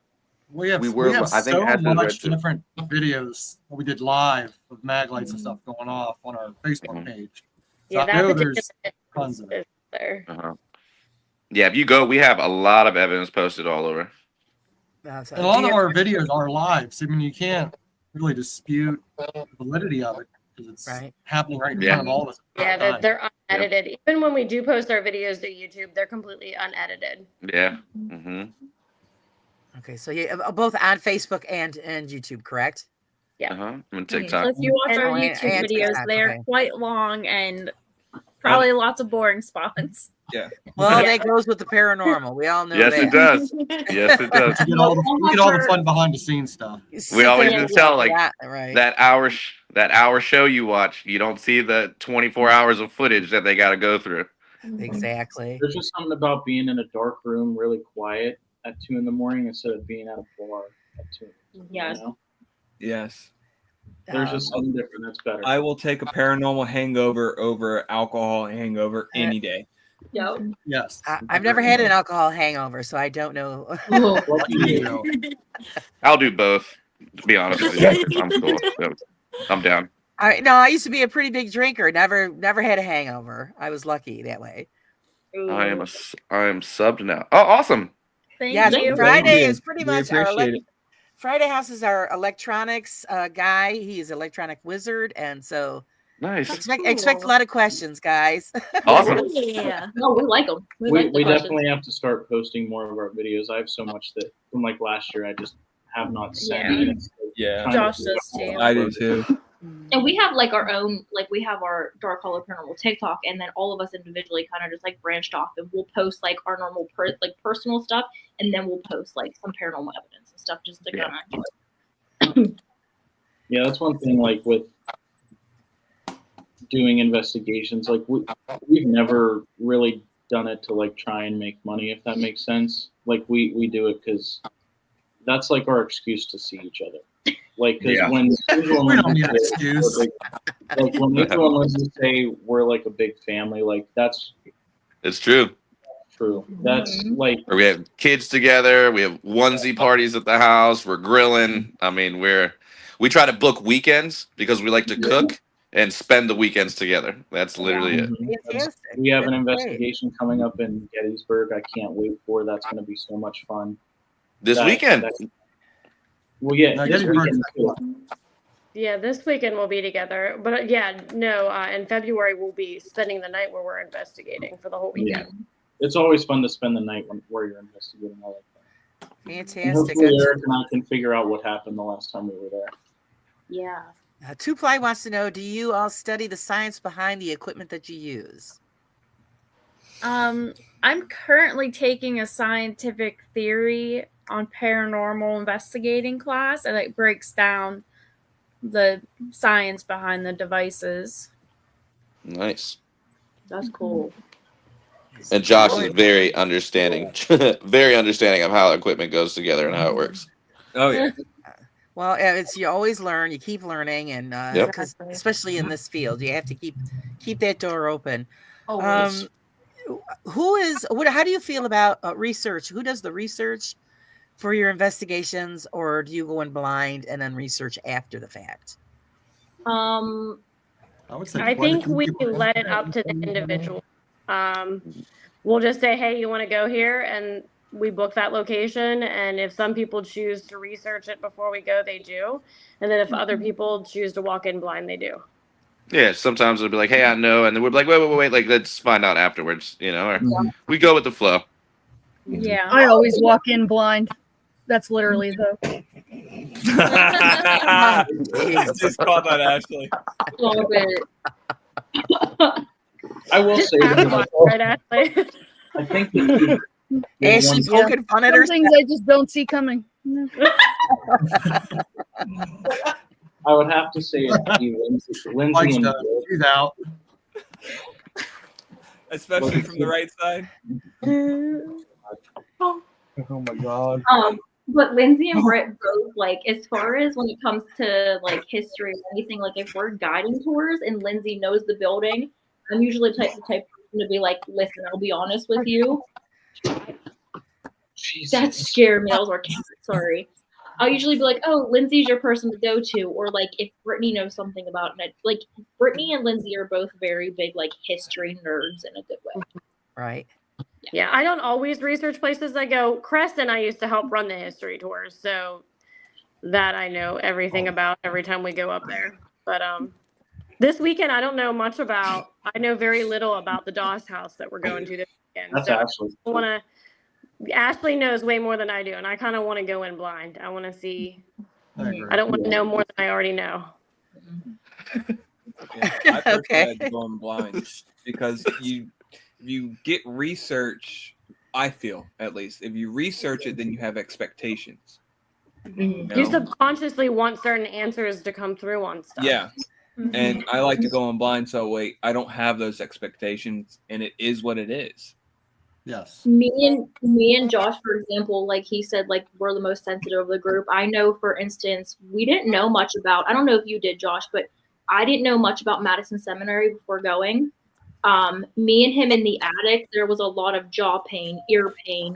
We have I think so after the much Red Tip. different videos that we did live of mag lights and stuff going off on our Facebook page. So Yeah, I that know particular there's tons of it. is there. Uh-huh. Yeah, if you go, we have a lot of evidence posted all over. And a lot of our videos are live, so I mean you can't really dispute the validity of it because it's happening right in front of all of us. Yeah, they're unedited. Even when we do post our videos to YouTube, they're completely unedited. Yeah. Mm-hmm. Okay, so yeah, both on Facebook and YouTube, correct? Yeah. Uh-huh. And So TikTok. if you watch our And- YouTube and videos, TikTok, they're okay. quite long and probably lots of boring spots. Yeah. Well, that goes with the paranormal. We all know Yes, that. it does. Yes, it does. You get all the fun behind the scenes stuff. We always just tell like right. that hour show you watch, you don't see the 24 hours of footage that they got to go through. Exactly. There's just something about being in a dark room, really quiet at 2 a.m. instead of being at a bar at 2. Yes. You know? Yes. There's just something different. That's better. I will take a paranormal hangover over alcohol hangover any day. Yep. Yes. I've never had an alcohol hangover, so I don't know. I'll do both, to be honest with you. I'm cool. I'm down. I used to be a pretty big drinker. Never had a hangover. I was lucky that way. I am subbed now. Oh, awesome. Yeah, you. Friday is pretty We much our appreciate it. Friday House is our electronics guy. He's electronic wizard, and so Nice. expect a lot of questions, guys. Awesome. Yeah. No, we like them. We like the questions. definitely have to start posting more of our videos. I have so much that from like last year I just have not sent. Yeah. And it's Yeah. kind Josh of- does too. I do too. And we have like our own, like we have our Dark Hollow Paranormal TikTok, and then all of us individually kind of just like branched off, and we'll post like our normal personal stuff, and then we'll post like some paranormal evidence and stuff just to kind of. Yeah, that's one thing. Like with doing investigations, like we've never really done it to like try and make money, if that makes sense. Like we do it because that's like our excuse to see each other. Like, because Yeah. when Angel We and don't need an Lindsay excuse. like when Angel and Lindsay say we're like a big family, like that's It's true. true. That's like Or we have kids together. We have onesie parties at the house. We're grilling. I mean, we try to book weekends because we like to cook and spend the weekends together. That's literally it. Fantastic. we have an That's great. investigation coming up in Gettysburg. I can't wait for. That's going to be so much fun. This weekend. Well, yeah, No, this Gettysburg's weekend. Yeah, this weekend we'll be together. But in February we'll be spending the night where we're investigating for the whole Yeah. weekend. It's always fun to spend the night where you're investigating. I like that. And Fantastic. hopefully Eric and I can figure out what happened the last time we were there. Yeah. Two Ply wants to know: do you all study the science behind the equipment that you use? I'm currently taking a scientific theory on paranormal investigating class, and it breaks down the science behind the devices. Nice. That's cool. And Josh is very understanding, very understanding of how equipment goes together and how it works. Oh yeah. Well, it's you always learn, you keep learning, and Yep. because especially in this field, you have to keep that door open. Always. How do you feel about research? Who does the research for your investigations, or do you go in blind and then research after the fact? I would say I think we let it up to the individual. We'll just say, hey, you want to go here? And we book that location. And if some people choose to research it before we go, they do. And then if other people choose to walk in blind, they do. Yeah, sometimes it'll be like, hey, I know. And then we're like, wait, like, let's find out afterwards, or we go with the flow. Yeah. I always walk in blind. That's literally the. Just call that Ashley. Love it. I will Just say ask that one, right, Ashley? I think that Ashley poking fun at her. Some things I just don't see coming. I would have to say it's Lindsay Mike's and done. He's out. Especially from the right side. Oh my god. But Lindsay and Britt both, like, as far as when it comes to like history or anything, like if we're guiding tours and Lindsay knows the building, I'm usually the type of person to be like, listen, I'll be honest with you. That scared me. That was our cat. Sorry. I'll usually be like, oh, Lindsay's your person to go to. Or like if Brittany knows something about it. Like Brittany and Lindsay are both very big like history nerds in a good way. Right. Yeah, I don't always research places I go. Crest and I used to help run the history tours, so that I know everything about every time we go up there. But this weekend I don't know much about. I know very little about the Doss house that we're going to this weekend. That's so Ashley. Ashley knows way more than I do, and I kind of want to go in blind. I want to see. I agree. I don't want to know more than I already know. Yeah, I prefer Okay. going blind because you get research. I feel at least if you research it, then you have expectations. You subconsciously want certain answers to come through on stuff. Yeah. And I like to go in blind, so I don't have those expectations, and it is what it is. Yes. Me and Josh, for example, like he said, like we're the most sensitive of the group. I know, for instance, we didn't know much about. I don't know if you did, Josh, but I didn't know much about Madison Seminary before going. Me and him in the attic, there was a lot of jaw pain, ear pain,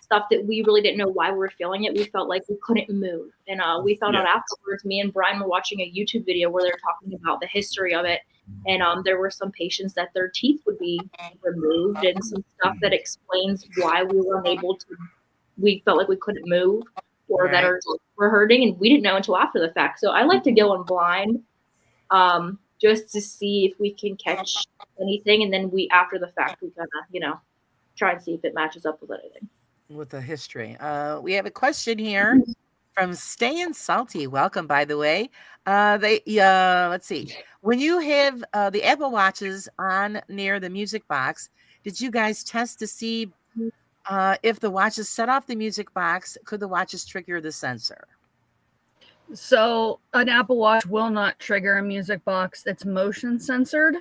stuff that we really didn't know why we were feeling it. We felt like we couldn't move. And we found out afterwards, me and Brian were watching a YouTube video where they're talking about the history of it. And there were some patients that their teeth would be removed and some stuff that explains why we were unable to, we felt like we couldn't move or that our teeth were hurting. And we didn't know until after the fact. So I like to go in blind just to see if we can catch anything. And then after the fact, we kind of, try and see if it matches up with anything. With the history. We have a question here from Stayin' Salty. Welcome, by the way. Let's see. When you have the Apple Watches on near the music box, did you guys test to see if the watches set off the music box? Could the watches trigger the sensor? So an Apple Watch will not trigger a music box that's motion censored.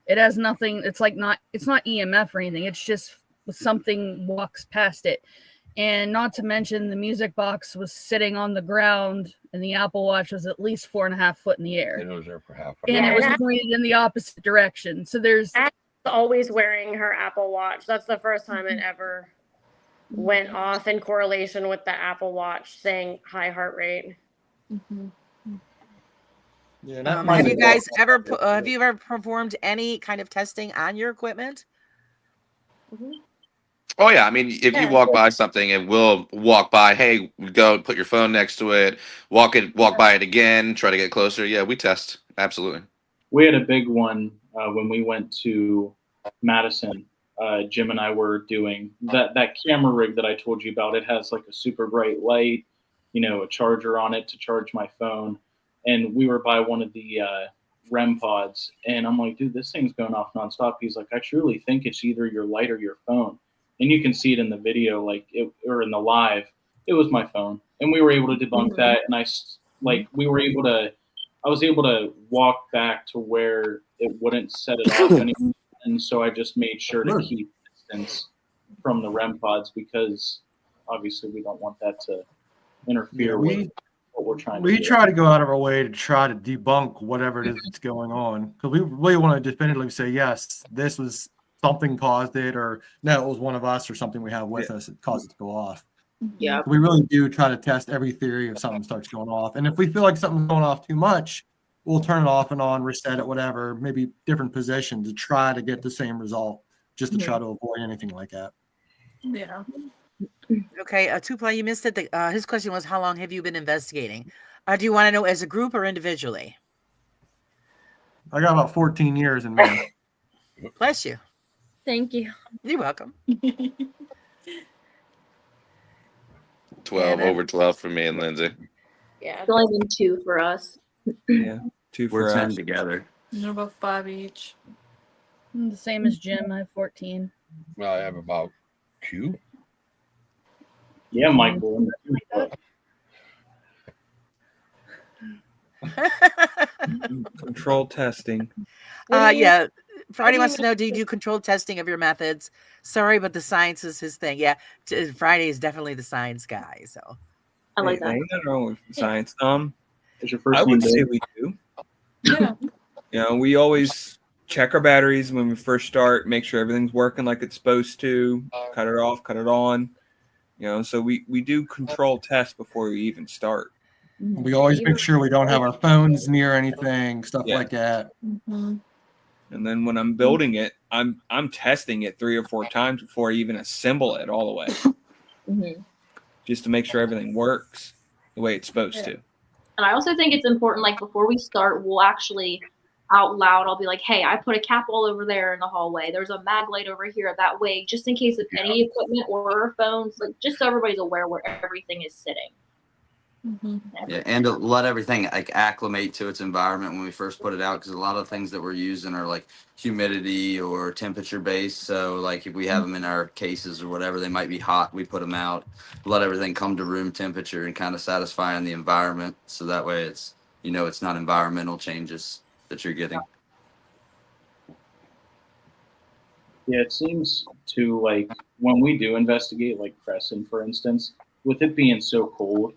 It has nothing. It's not EMF or anything. It's just something walks past it. And not to mention, the music box was sitting on the ground, and the Apple Watch was at least 4.5 feet in the air. It was there for half And an it hour. was pointed in the opposite direction. So there's always wearing her Apple Watch. That's the first time it ever went off in correlation with the Apple Watch saying high heart rate. Yeah, have you guys ever have you ever performed any kind of testing on your equipment? Oh yeah, I mean, if you walk by something, and we'll walk by. Hey, go put your phone next to it. Walk by it again. Try to get closer. Yeah, we test absolutely. We had a big one when we went to Madison. Jim and I were doing that camera rig that I told you about. It has like a super bright light, a charger on it to charge my phone. And we were by one of the REM pods, and I'm like, dude, this thing's going off nonstop. He's like, I truly think it's either your light or your phone. And you can see it in the video, or in the live. It was my phone, and we were able to debunk that. And I was able to walk back to where it wouldn't set it off anymore. And so I just made sure to keep distance from the REM pods, because obviously we don't want that to interfere with what we're trying to do. We try to go out of our way to try to debunk whatever it is that's going on, because we really want to definitively say, yes, this was something caused it, or no, it was one of us or something we have with us that caused it to go off. Yeah. We really do try to test every theory if something starts going off. And if we feel like something's going off too much, we'll turn it off and on, reset it, whatever, maybe different position to try to get the same result, just to try to avoid anything like that. Yeah. Okay, Tupla, you missed it. His question was, how long have you been investigating? Do you want to know as a group or individually? I got about 14 years in me. Bless you. Thank you. You're welcome. 12 over 12 for me and Lindsay. Yeah, It's only been 2 for us. Yeah, 2 for We're us. 10 together. They're about 5 each. the same as Jim. I have 14. Well, I have about 2. Yeah, Michael. Control testing. Yeah. Friday wants to know, do you do controlled testing of your methods? Sorry, but the science is his thing. Yeah, Friday is definitely the science guy. So I like that. Ain't nothing wrong with science. What's your first I name, would say Dave? we do. Yeah. We always check our batteries when we first start, make sure everything's working like it's supposed to, cut it off, cut it on. So we do control tests before we even start. We always make sure we don't have our phones near anything, stuff like that. Mm-hmm. And then when I'm building it, I'm testing it 3 or 4 times before I even assemble it all the way, just to make sure everything works the way it's supposed to. And I also think it's important, like before we start, we'll actually out loud, I'll be like, hey, I put a cap all over there in the hallway. There's a mag light over here that way, just in case of any equipment or phones, like just so everybody's aware where everything is sitting. Yeah, and to let everything acclimate to its environment when we first put it out, because a lot of things that we're using are like humidity or temperature based. So like if we have them in our cases or whatever, they might be hot. We put them out, let everything come to room temperature and kind of satisfying the environment. So that way it's it's not environmental changes that you're getting. Yeah, it seems to, like, when we do investigate, like Crescent, for instance, with it being so cold,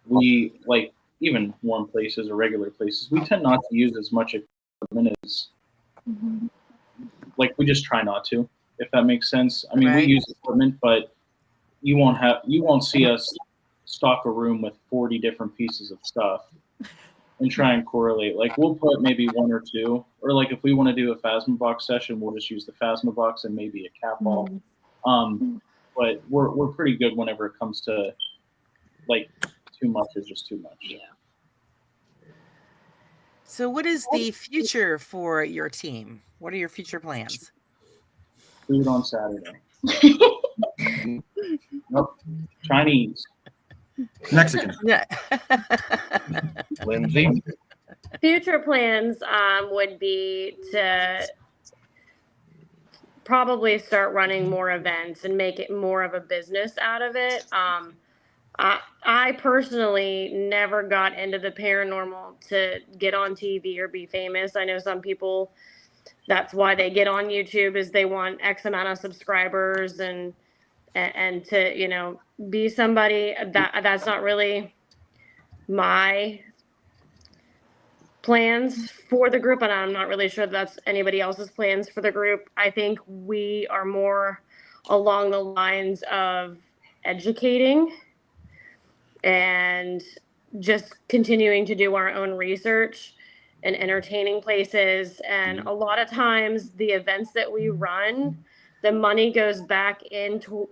we, like, even warm places or regular places, we tend not to use as much equipment as, like, we just try not to, if that makes sense. I mean, we use equipment, but you won't see us stock a room with 40 different pieces of stuff and try and correlate. Like, we'll put maybe 1 or 2, or like if we want to do a Phasmobox session, we'll just use the Phasmobox and maybe a cap ball. But we're pretty good whenever it comes to, like, too much is just too much. Yeah. So what is the future for your team? What are your future plans? Food on Saturday. Nope. Chinese. Mexican. Yeah. Lindsay? Future plans would be to probably start running more events and make it more of a business out of it. I personally never got into the paranormal to get on TV or be famous. I know some people, that's why they get on YouTube, is they want X amount of subscribers. And and to, you know, be somebody that's not really my plans for the group, and I'm not really sure that's anybody else's plans for the group. I think we are more along the lines of educating and just continuing to do our own research and entertaining places. And a lot of times the events that we run, the money goes back into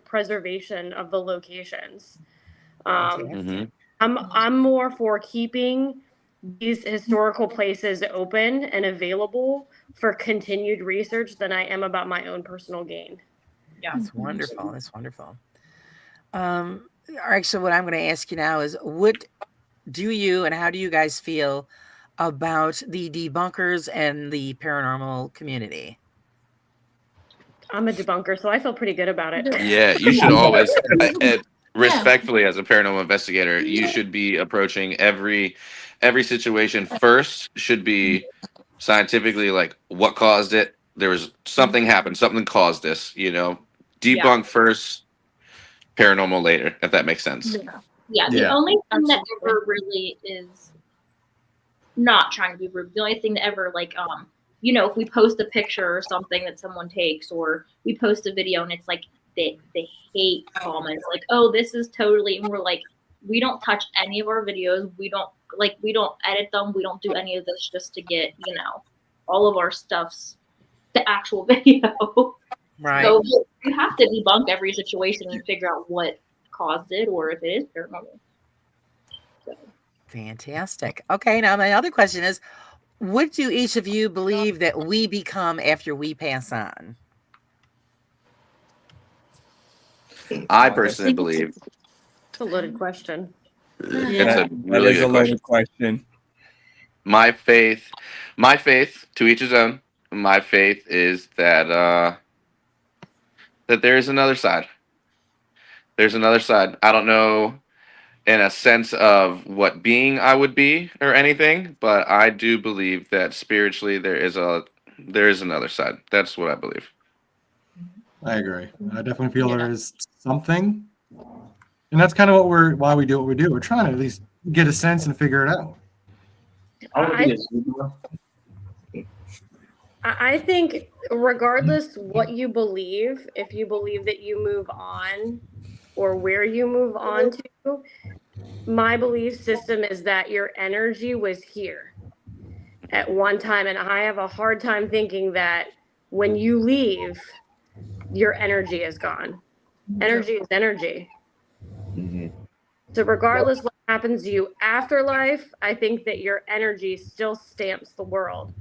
preservation of the locations. I'm more for keeping these historical places open and available for continued research than I am about my own personal gain. Yeah, that's wonderful. That's wonderful. Actually, what I'm going to ask you now is, what do you and how do you guys feel about the debunkers and the paranormal community? I'm a debunker, so I feel pretty good about it. Yeah, you should always, respectfully, as a paranormal investigator, you should be approaching every situation first. Should be scientifically, like, what caused it. There was something happened, something caused this. You know, debunk first, paranormal later. If that makes sense. Yeah. The only thing that ever really is, not trying to be rude, the only thing that ever, like, you know, if we post a picture or something that someone takes, or we post a video and it's like the hate comments, like, oh, this is totally, and we're like, we don't touch any of our videos. We don't edit them. We don't do any of this just to get, you know, all of our stuff's the actual video. Right. So you have to debunk every situation and figure out what caused it, or if it is paranormal. So. Fantastic. Okay, now my other question is, what do each of you believe that we become after we pass on? I personally believe It's a loaded question. it's a really good question. My faith, to each his own. My faith is that that there is another side. There's another side. I don't know in a sense of what being I would be or anything, but I do believe that spiritually there is another side. That's what I believe. I agree. I definitely feel there is something, and that's kind of why we do what we do. We're trying to at least get a sense and figure it out. I think regardless what you believe, if you believe that you move on or where you move on to, my belief system is that your energy was here at one time. And I have a hard time thinking that when you leave, your energy is gone. Energy is energy. So regardless what happens to you after life, I think that your energy still stamps the world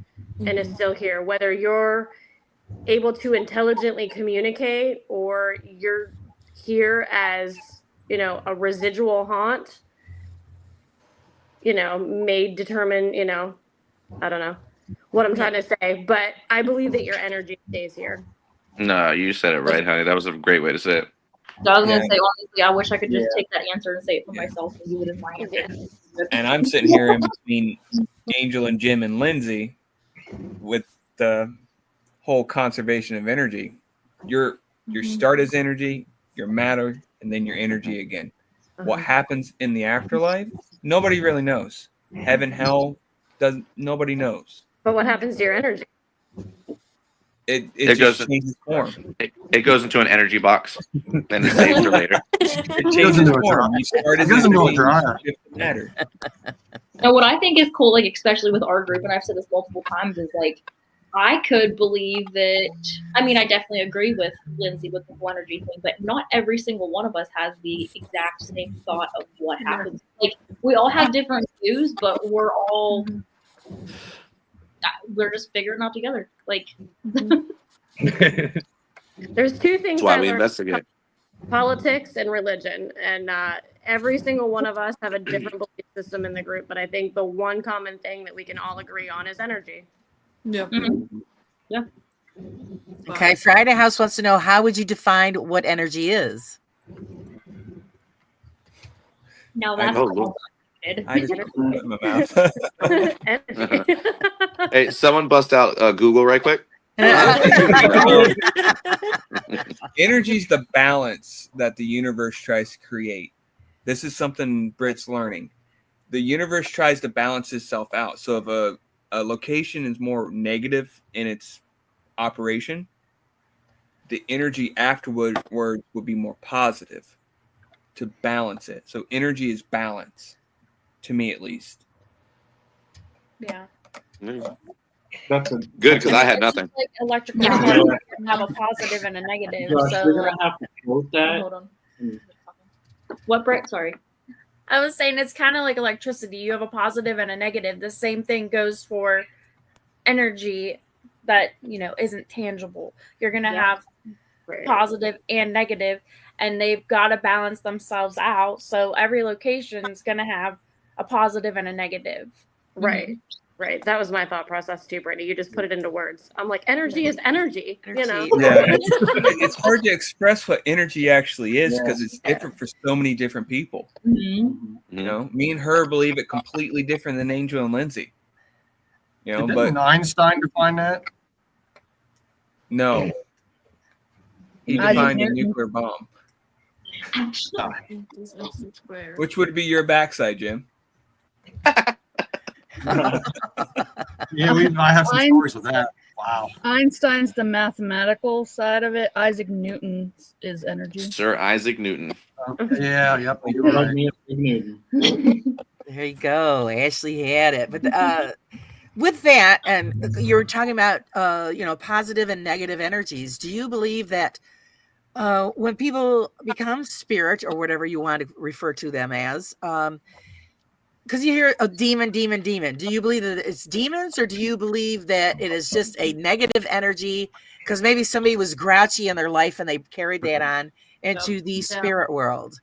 and is still here. Whether you're able to intelligently communicate or you're here as, you know, a residual haunt, you know, may determine, you know, I don't know what I'm trying to say, but I believe that your energy stays here. No, you said it right, honey. That was a great way to say it. So I was gonna say, honestly, I wish I could just take that answer and say it for myself and use it as my answer. And I'm sitting here in between Angel and Jim and Lindsay with the whole conservation of energy. Your start is energy, your matter, and then your energy again. What happens in the afterlife, nobody really knows. Heaven, hell, nobody knows. But what happens to your energy? It goes just changes form. It goes into an energy box and it's saved for later. It changes form. You start as energy, shift the matter. And what I think is cool, like especially with our group, and I've said this multiple times, is like I could believe that. I mean, I definitely agree with Lindsay with the whole energy thing, but not every single one of us has the exact same thought of what happens. Like we all have different views, but we're just figuring it out together. Like there's two things. That's why we investigate. Politics and religion, and every single one of us have a different belief system in the group, but I think the one common thing that we can all agree on is energy. Yep. Yeah. Okay, Friday House wants to know, how would you define what energy is? Now that's I just put it in my mouth. Hey, someone bust out Google right quick. Energy is the balance that the universe tries to create. This is something Britt's learning. The universe tries to balance itself out. So if a location is more negative in its operation, the energy afterward would be more positive to balance it. So energy is balance, to me at least. Yeah. That's a Good, because I had It's nothing. just like electrical Yeah. charge can have a positive and a negative. Josh, So you're gonna have to quote that. Hold on. What, Brett? Sorry. I was saying it's kind of like electricity. You have a positive and a negative. The same thing goes for energy that, isn't tangible. You're going to have positive and negative, and they've got to balance themselves out. So every location is going to have a positive and a negative. Right. Right. That was my thought process too, Brittany. You just put it into words. I'm like, energy is energy. You know? Yeah, it's hard to express what energy actually is because it's different for so many different people. Mm-hmm. You know, me and her believe it completely different than Angel and Lindsay. You know, Didn't but Einstein define that? no, he Isaac defined a Newton. nuclear bomb. Which would be your backside, Jim? Yeah, I have some stories with that. Wow. Einstein's the mathematical side of it. Isaac Newton is energy. Sir Isaac Newton. Yeah, yep. You're right. There you go. Ashley had it. But with that, and you were talking about positive and negative energies. Do you believe that when people become spirit or whatever you want to refer to them as, because you hear a demon, demon, demon. Do you believe that it's demons, or do you believe that it is just a negative energy? Because maybe somebody was grouchy in their life and they carried that on into the spirit world.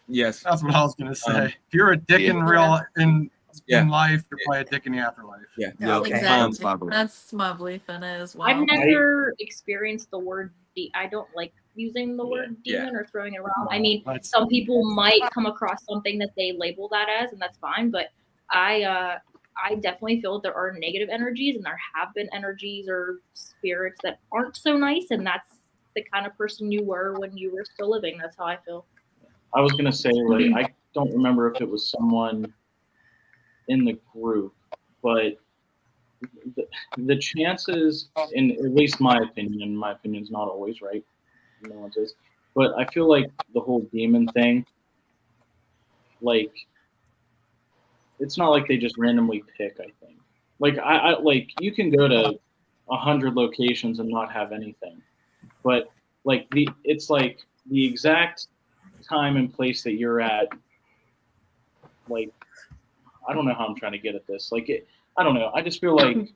Yes, that's what I was gonna say. If you're a dick in life, you're probably a dick in the afterlife. Yeah. Okay. Exactly. That's my belief in it as well. I've never experienced the word I don't like using the word Yeah. demon or throwing it around. I mean, some people might come across something that they label that as, and that's fine. But I definitely feel that there are negative energies, and there have been energies or spirits that aren't so nice, and that's the kind of person you were when you were still living. That's how I feel. I was gonna say, like, I don't remember if it was someone in the group, but the chances, in at least my opinion's not always right. No one's is, but I feel like the whole demon thing, like, it's not like they just randomly pick. I think, like, I like you can go to 100 locations and not have anything, but like it's like the exact time and place that you're at. Like, I don't know how I'm trying to get at this. Like, I don't know. I just feel like.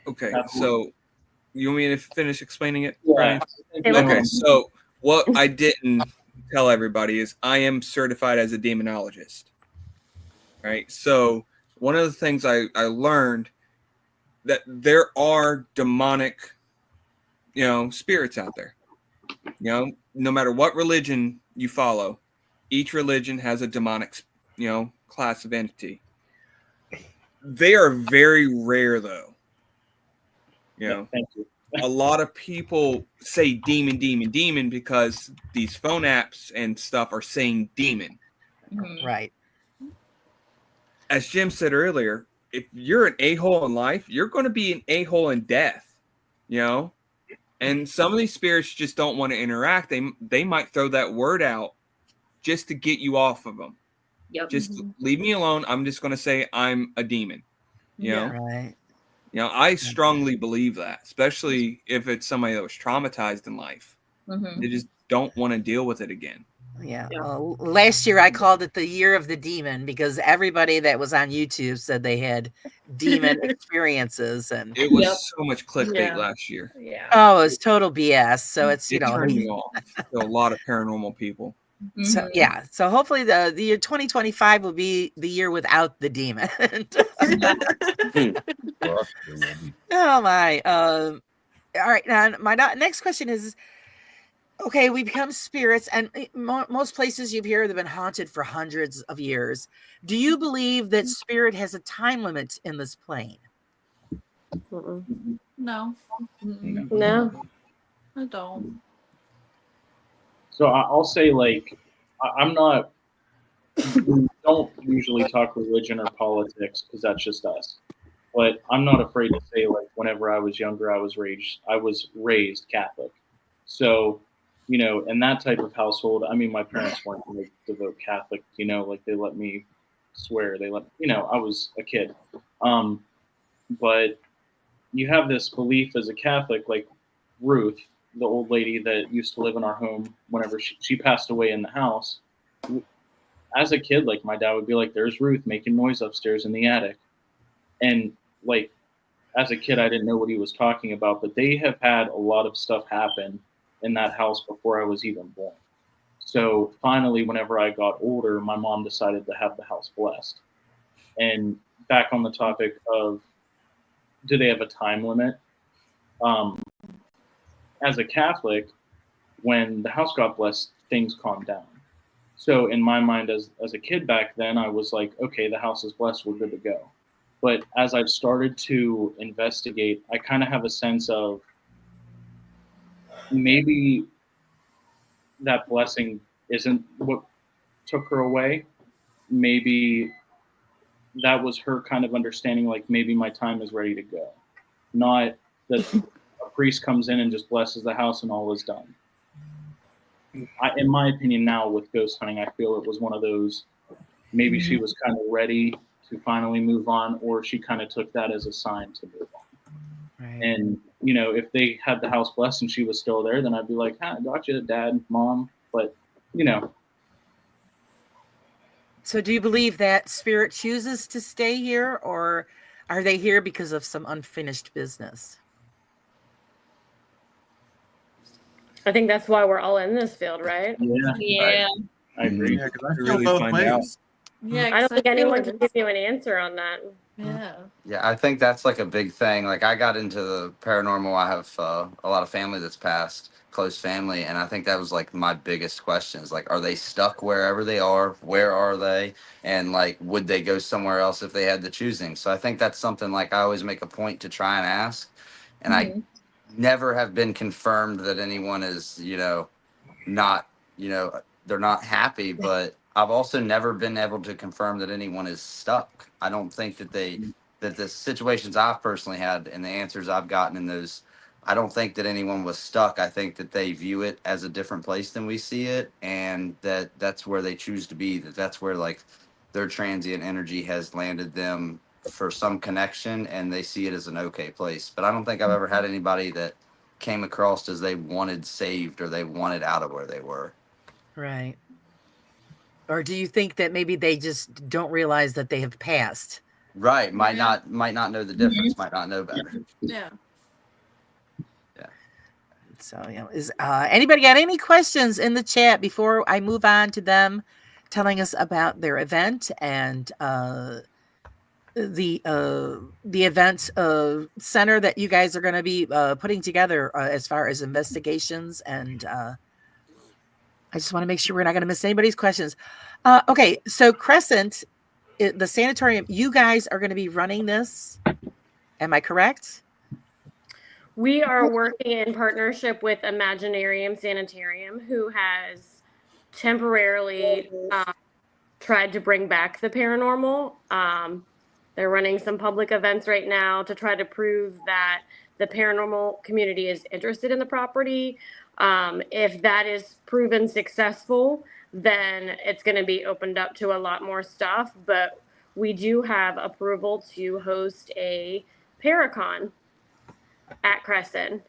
Okay, so you want me to finish explaining it, Yeah. Brian? Okay, so what I didn't tell everybody is I am certified as a demonologist. Right? So one of the things I learned that there are demonic, spirits out there. No matter what religion you follow, each religion has a demonic, class of entity. They are very rare, though. Thank you. A lot of people say demon, demon, demon because these phone apps and stuff are saying demon. Right. As Jim said earlier, if you're an a-hole in life, you're going to be an a-hole in death, And some of these spirits just don't want to interact. They might throw that word out just to get you off of them. Yep. Just leave me alone. I'm just going to say I'm a demon. Right. I strongly believe that, especially if it's somebody that was traumatized in life. They just don't want to deal with it again. Yeah. Last year I called it the year of the demon because everybody that was on YouTube said they had demon experiences, and it was so much clickbait last year. Yeah. Oh, it was total BS. So it's it turned me off to a lot of paranormal people. So yeah, so hopefully the year 2025 will be the year without the demon. Oh my. All right. Now my next question is, okay, we become spirits, and most places you've heard they've been haunted for hundreds of years. Do you believe that spirit has a time limit in this plane? No, No. I don't. So I'll say, like, I'm not. We don't usually talk religion or politics because that's just us. But I'm not afraid to say, like, whenever I was younger, I was raised Catholic. So, in that type of household, I mean, my parents weren't like devout Catholic. Like they let me swear. I was a kid. Um, but you have this belief as a Catholic, like Ruth, the old lady that used to live in our home. Whenever she passed away in the house, as a kid, like my dad would be like, "There's Ruth making noise upstairs in the attic," and like as a kid, I didn't know what he was talking about. But they have had a lot of stuff happen in that house before I was even born. So finally, whenever I got older, my mom decided to have the house blessed. And back on the topic of, do they have a time limit? Um, as a Catholic, when the house got blessed, things calmed down. So in my mind, as a kid back then, I was like, okay, the house is blessed, we're good to go. But as I've started to investigate, I kind of have a sense of maybe that blessing isn't what took her away. Maybe that was her kind of understanding, like maybe my time is ready to go. Not that a priest comes in and just blesses the house and all is done. In my opinion, now with ghost hunting, I feel it was one of those. Maybe she was kind of ready to finally move on, or she kind of took that as a sign to move on. Right. And if they had the house blessed and she was still there, then I'd be like, "I got you, Dad, Mom." But So, do you believe that spirit chooses to stay here, or are they here because of some unfinished business? I think that's why we're all in this field, right? Yeah, I agree. Yeah, because I feel Really both find ways. out. Yeah, I don't 'cause think feel anyone like can it's- give you an answer on that. Yeah. Yeah, I think that's like a big thing. Like I got into the paranormal. I have a lot of family that's passed, close family, and I think that was like my biggest questions. Like, are they stuck wherever they are? Where are they? And like, would they go somewhere else if they had the choosing? So I think that's something like I always make a point to try and ask. And I never have been confirmed that anyone is, not, they're not happy, but I've also never been able to confirm that anyone is stuck. I don't think that the situations I've personally had and the answers I've gotten in those, I don't think that anyone was stuck. I think that they view it as a different place than we see it, and that's where they choose to be. That's where like their transient energy has landed them for some connection, and they see it as an okay place. But I don't think I've ever had anybody that came across as they wanted saved or they wanted out of where they were. Right. Or do you think that maybe they just don't realize that they have passed? Right. Might not know the difference, might not know better. Yeah. So, is anybody got any questions in the chat before I move on to them telling us about their event and the event center that you guys are going to be putting together as far as investigations? And I just want to make sure we're not going to miss anybody's questions. Okay, so Crescent, the sanatorium, you guys are going to be running this. Am I correct? We are working in partnership with Imaginarium Sanitarium, who has temporarily tried to bring back the paranormal. They're running some public events right now to try to prove that the paranormal community is interested in the property. If that is proven successful, then it's going to be opened up to a lot more stuff. But we do have approval to host a Paracon at Crescent.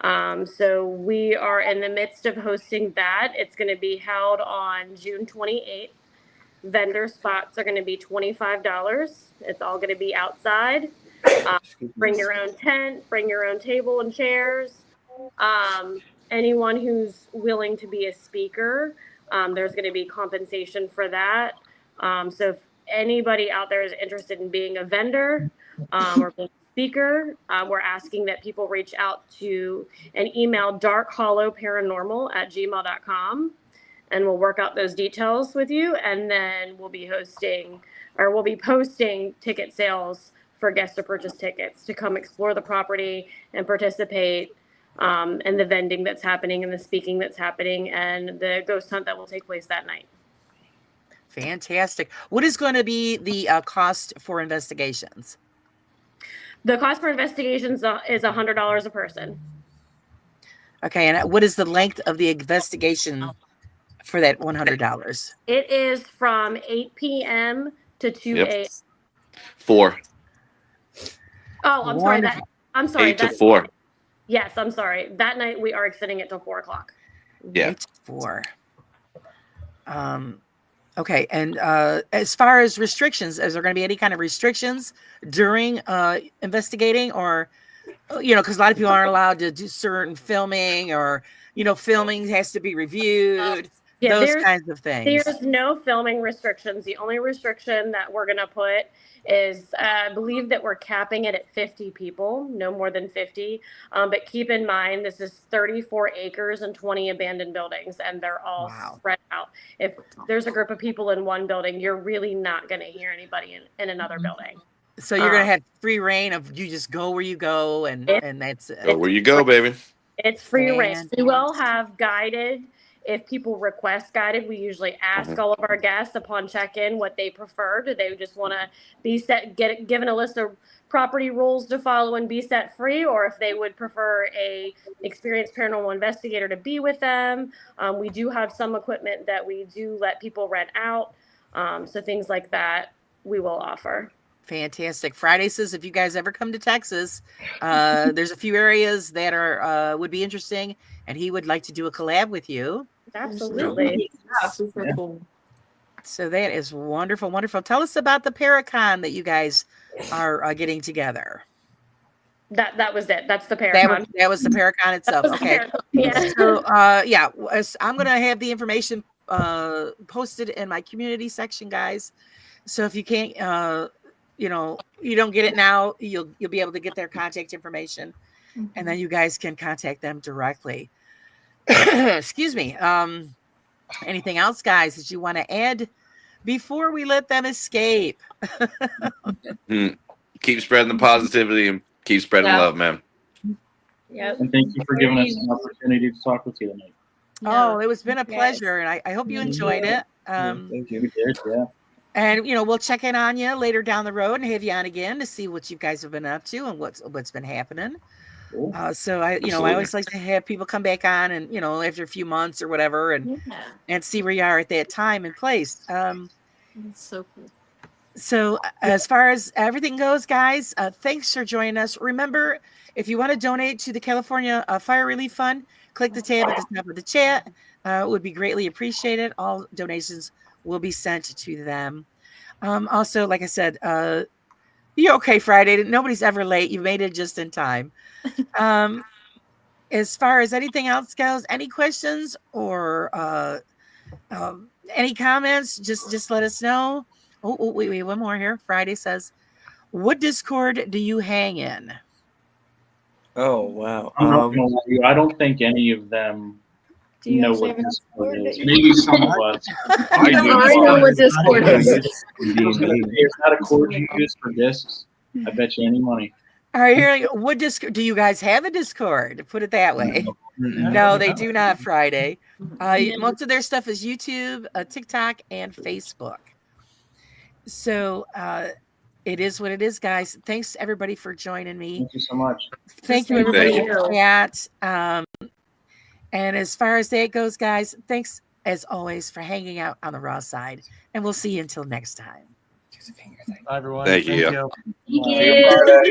So we are in the midst of hosting that. It's going to be held on June 28th. Vendor spots are going to be $25. It's all going to be outside. Bring your own tent, bring your own table and chairs. Anyone who's willing to be a speaker, there's going to be compensation for that. So if anybody out there is interested in being a vendor or being a speaker, we're asking that people reach out to and email darkhollowparanormal@gmail.com, and we'll work out those details with you. And then we'll be posting ticket sales for guests to purchase tickets to come explore the property and participate in the vending that's happening and the speaking that's happening and the ghost hunt that will take place that night. Fantastic. What is going to be the cost for investigations? The cost for investigations is $100 a person. Okay, and what is the length of the investigation for that $100? It is from 8 p.m. to 2 Yep. a.m. 4. Oh, I'm sorry. Wonderful. I'm sorry. 8 to 4. Yes, I'm sorry. That night we are extending it till 4 o'clock. Yeah. 8 to 4. Okay, and as far as restrictions, is there going to be any kind of restrictions during investigating, or because a lot of people aren't allowed to do certain filming, or filming has to be reviewed, those kinds of things. There's no filming restrictions. The only restriction that we're going to put is I believe that we're capping it at 50 people, no more than 50. But keep in mind, this is 34 acres and 20 abandoned buildings, and they're all spread out. If there's a group of people in one building, you're really not going to hear anybody in another building. So you're going to have free reign of you just go where you go, and that's it. Go where you go, baby. It's free reign. We will have guided. If people request guided, we usually ask all of our guests upon check-in what they prefer. Do they just want to be given a list of property rules to follow and be set free, or if they would prefer a experienced paranormal investigator to be with them? We do have some equipment that we do let people rent out. So things like that we will offer. Fantastic. Friday says if you guys ever come to Texas, there's a few areas that are would be interesting, and he would like to do a collab with you. Absolutely. Super cool. So that is wonderful, wonderful. Tell us about the Paracon that you guys are getting together. That was it. That's the Paracon. That was the Paracon itself. Okay. Yeah. So I'm going to have the information posted in my community section, guys. So if you can't, you don't get it now, you'll be able to get their contact information, and then you guys can contact them directly. Excuse me. Anything else, guys, that you want to add before we let them escape? Keep spreading the positivity and keep spreading love, man. Yep. And thank you for giving us an opportunity to talk with you tonight. Oh, it's been a pleasure, and I hope you enjoyed it. Thank you. We did, yeah. And we'll check in on you later down the road and have you on again to see what you guys have been up to and what's been happening. Cool. So I always like to have people come back on and after a few months or whatever and see where you are at that time and place. That's so cool. So as far as everything goes, guys, thanks for joining us. Remember, if you want to donate to the California Fire Relief Fund, click the tab at the top of the chat. It would be greatly appreciated. All donations will be sent to them. Also, like I said, you're okay Friday. Nobody's ever late. You made it just in time. As far as anything else goes, any questions or any comments, just let us know. Oh, wait, one more here. Friday says, what Discord do you hang in? Oh, wow. I don't think any of them Do you know actually what have a Discord Discord? is. Maybe some of us. I know what Discord is. Is that a cord you use for discs? I bet you any money. All right, here. What Discord do you guys have? A Discord? Put it that way. No, they do not. Friday. Most of their stuff is YouTube, TikTok, and Facebook. So it is what it is, guys. Thanks everybody for joining me. Thank you so much. Thank you everybody in the chat. And as far as that goes, guys, thanks as always for hanging out on the Raw side, and we'll see you until next time. Bye, everyone. Thank you. Thank you.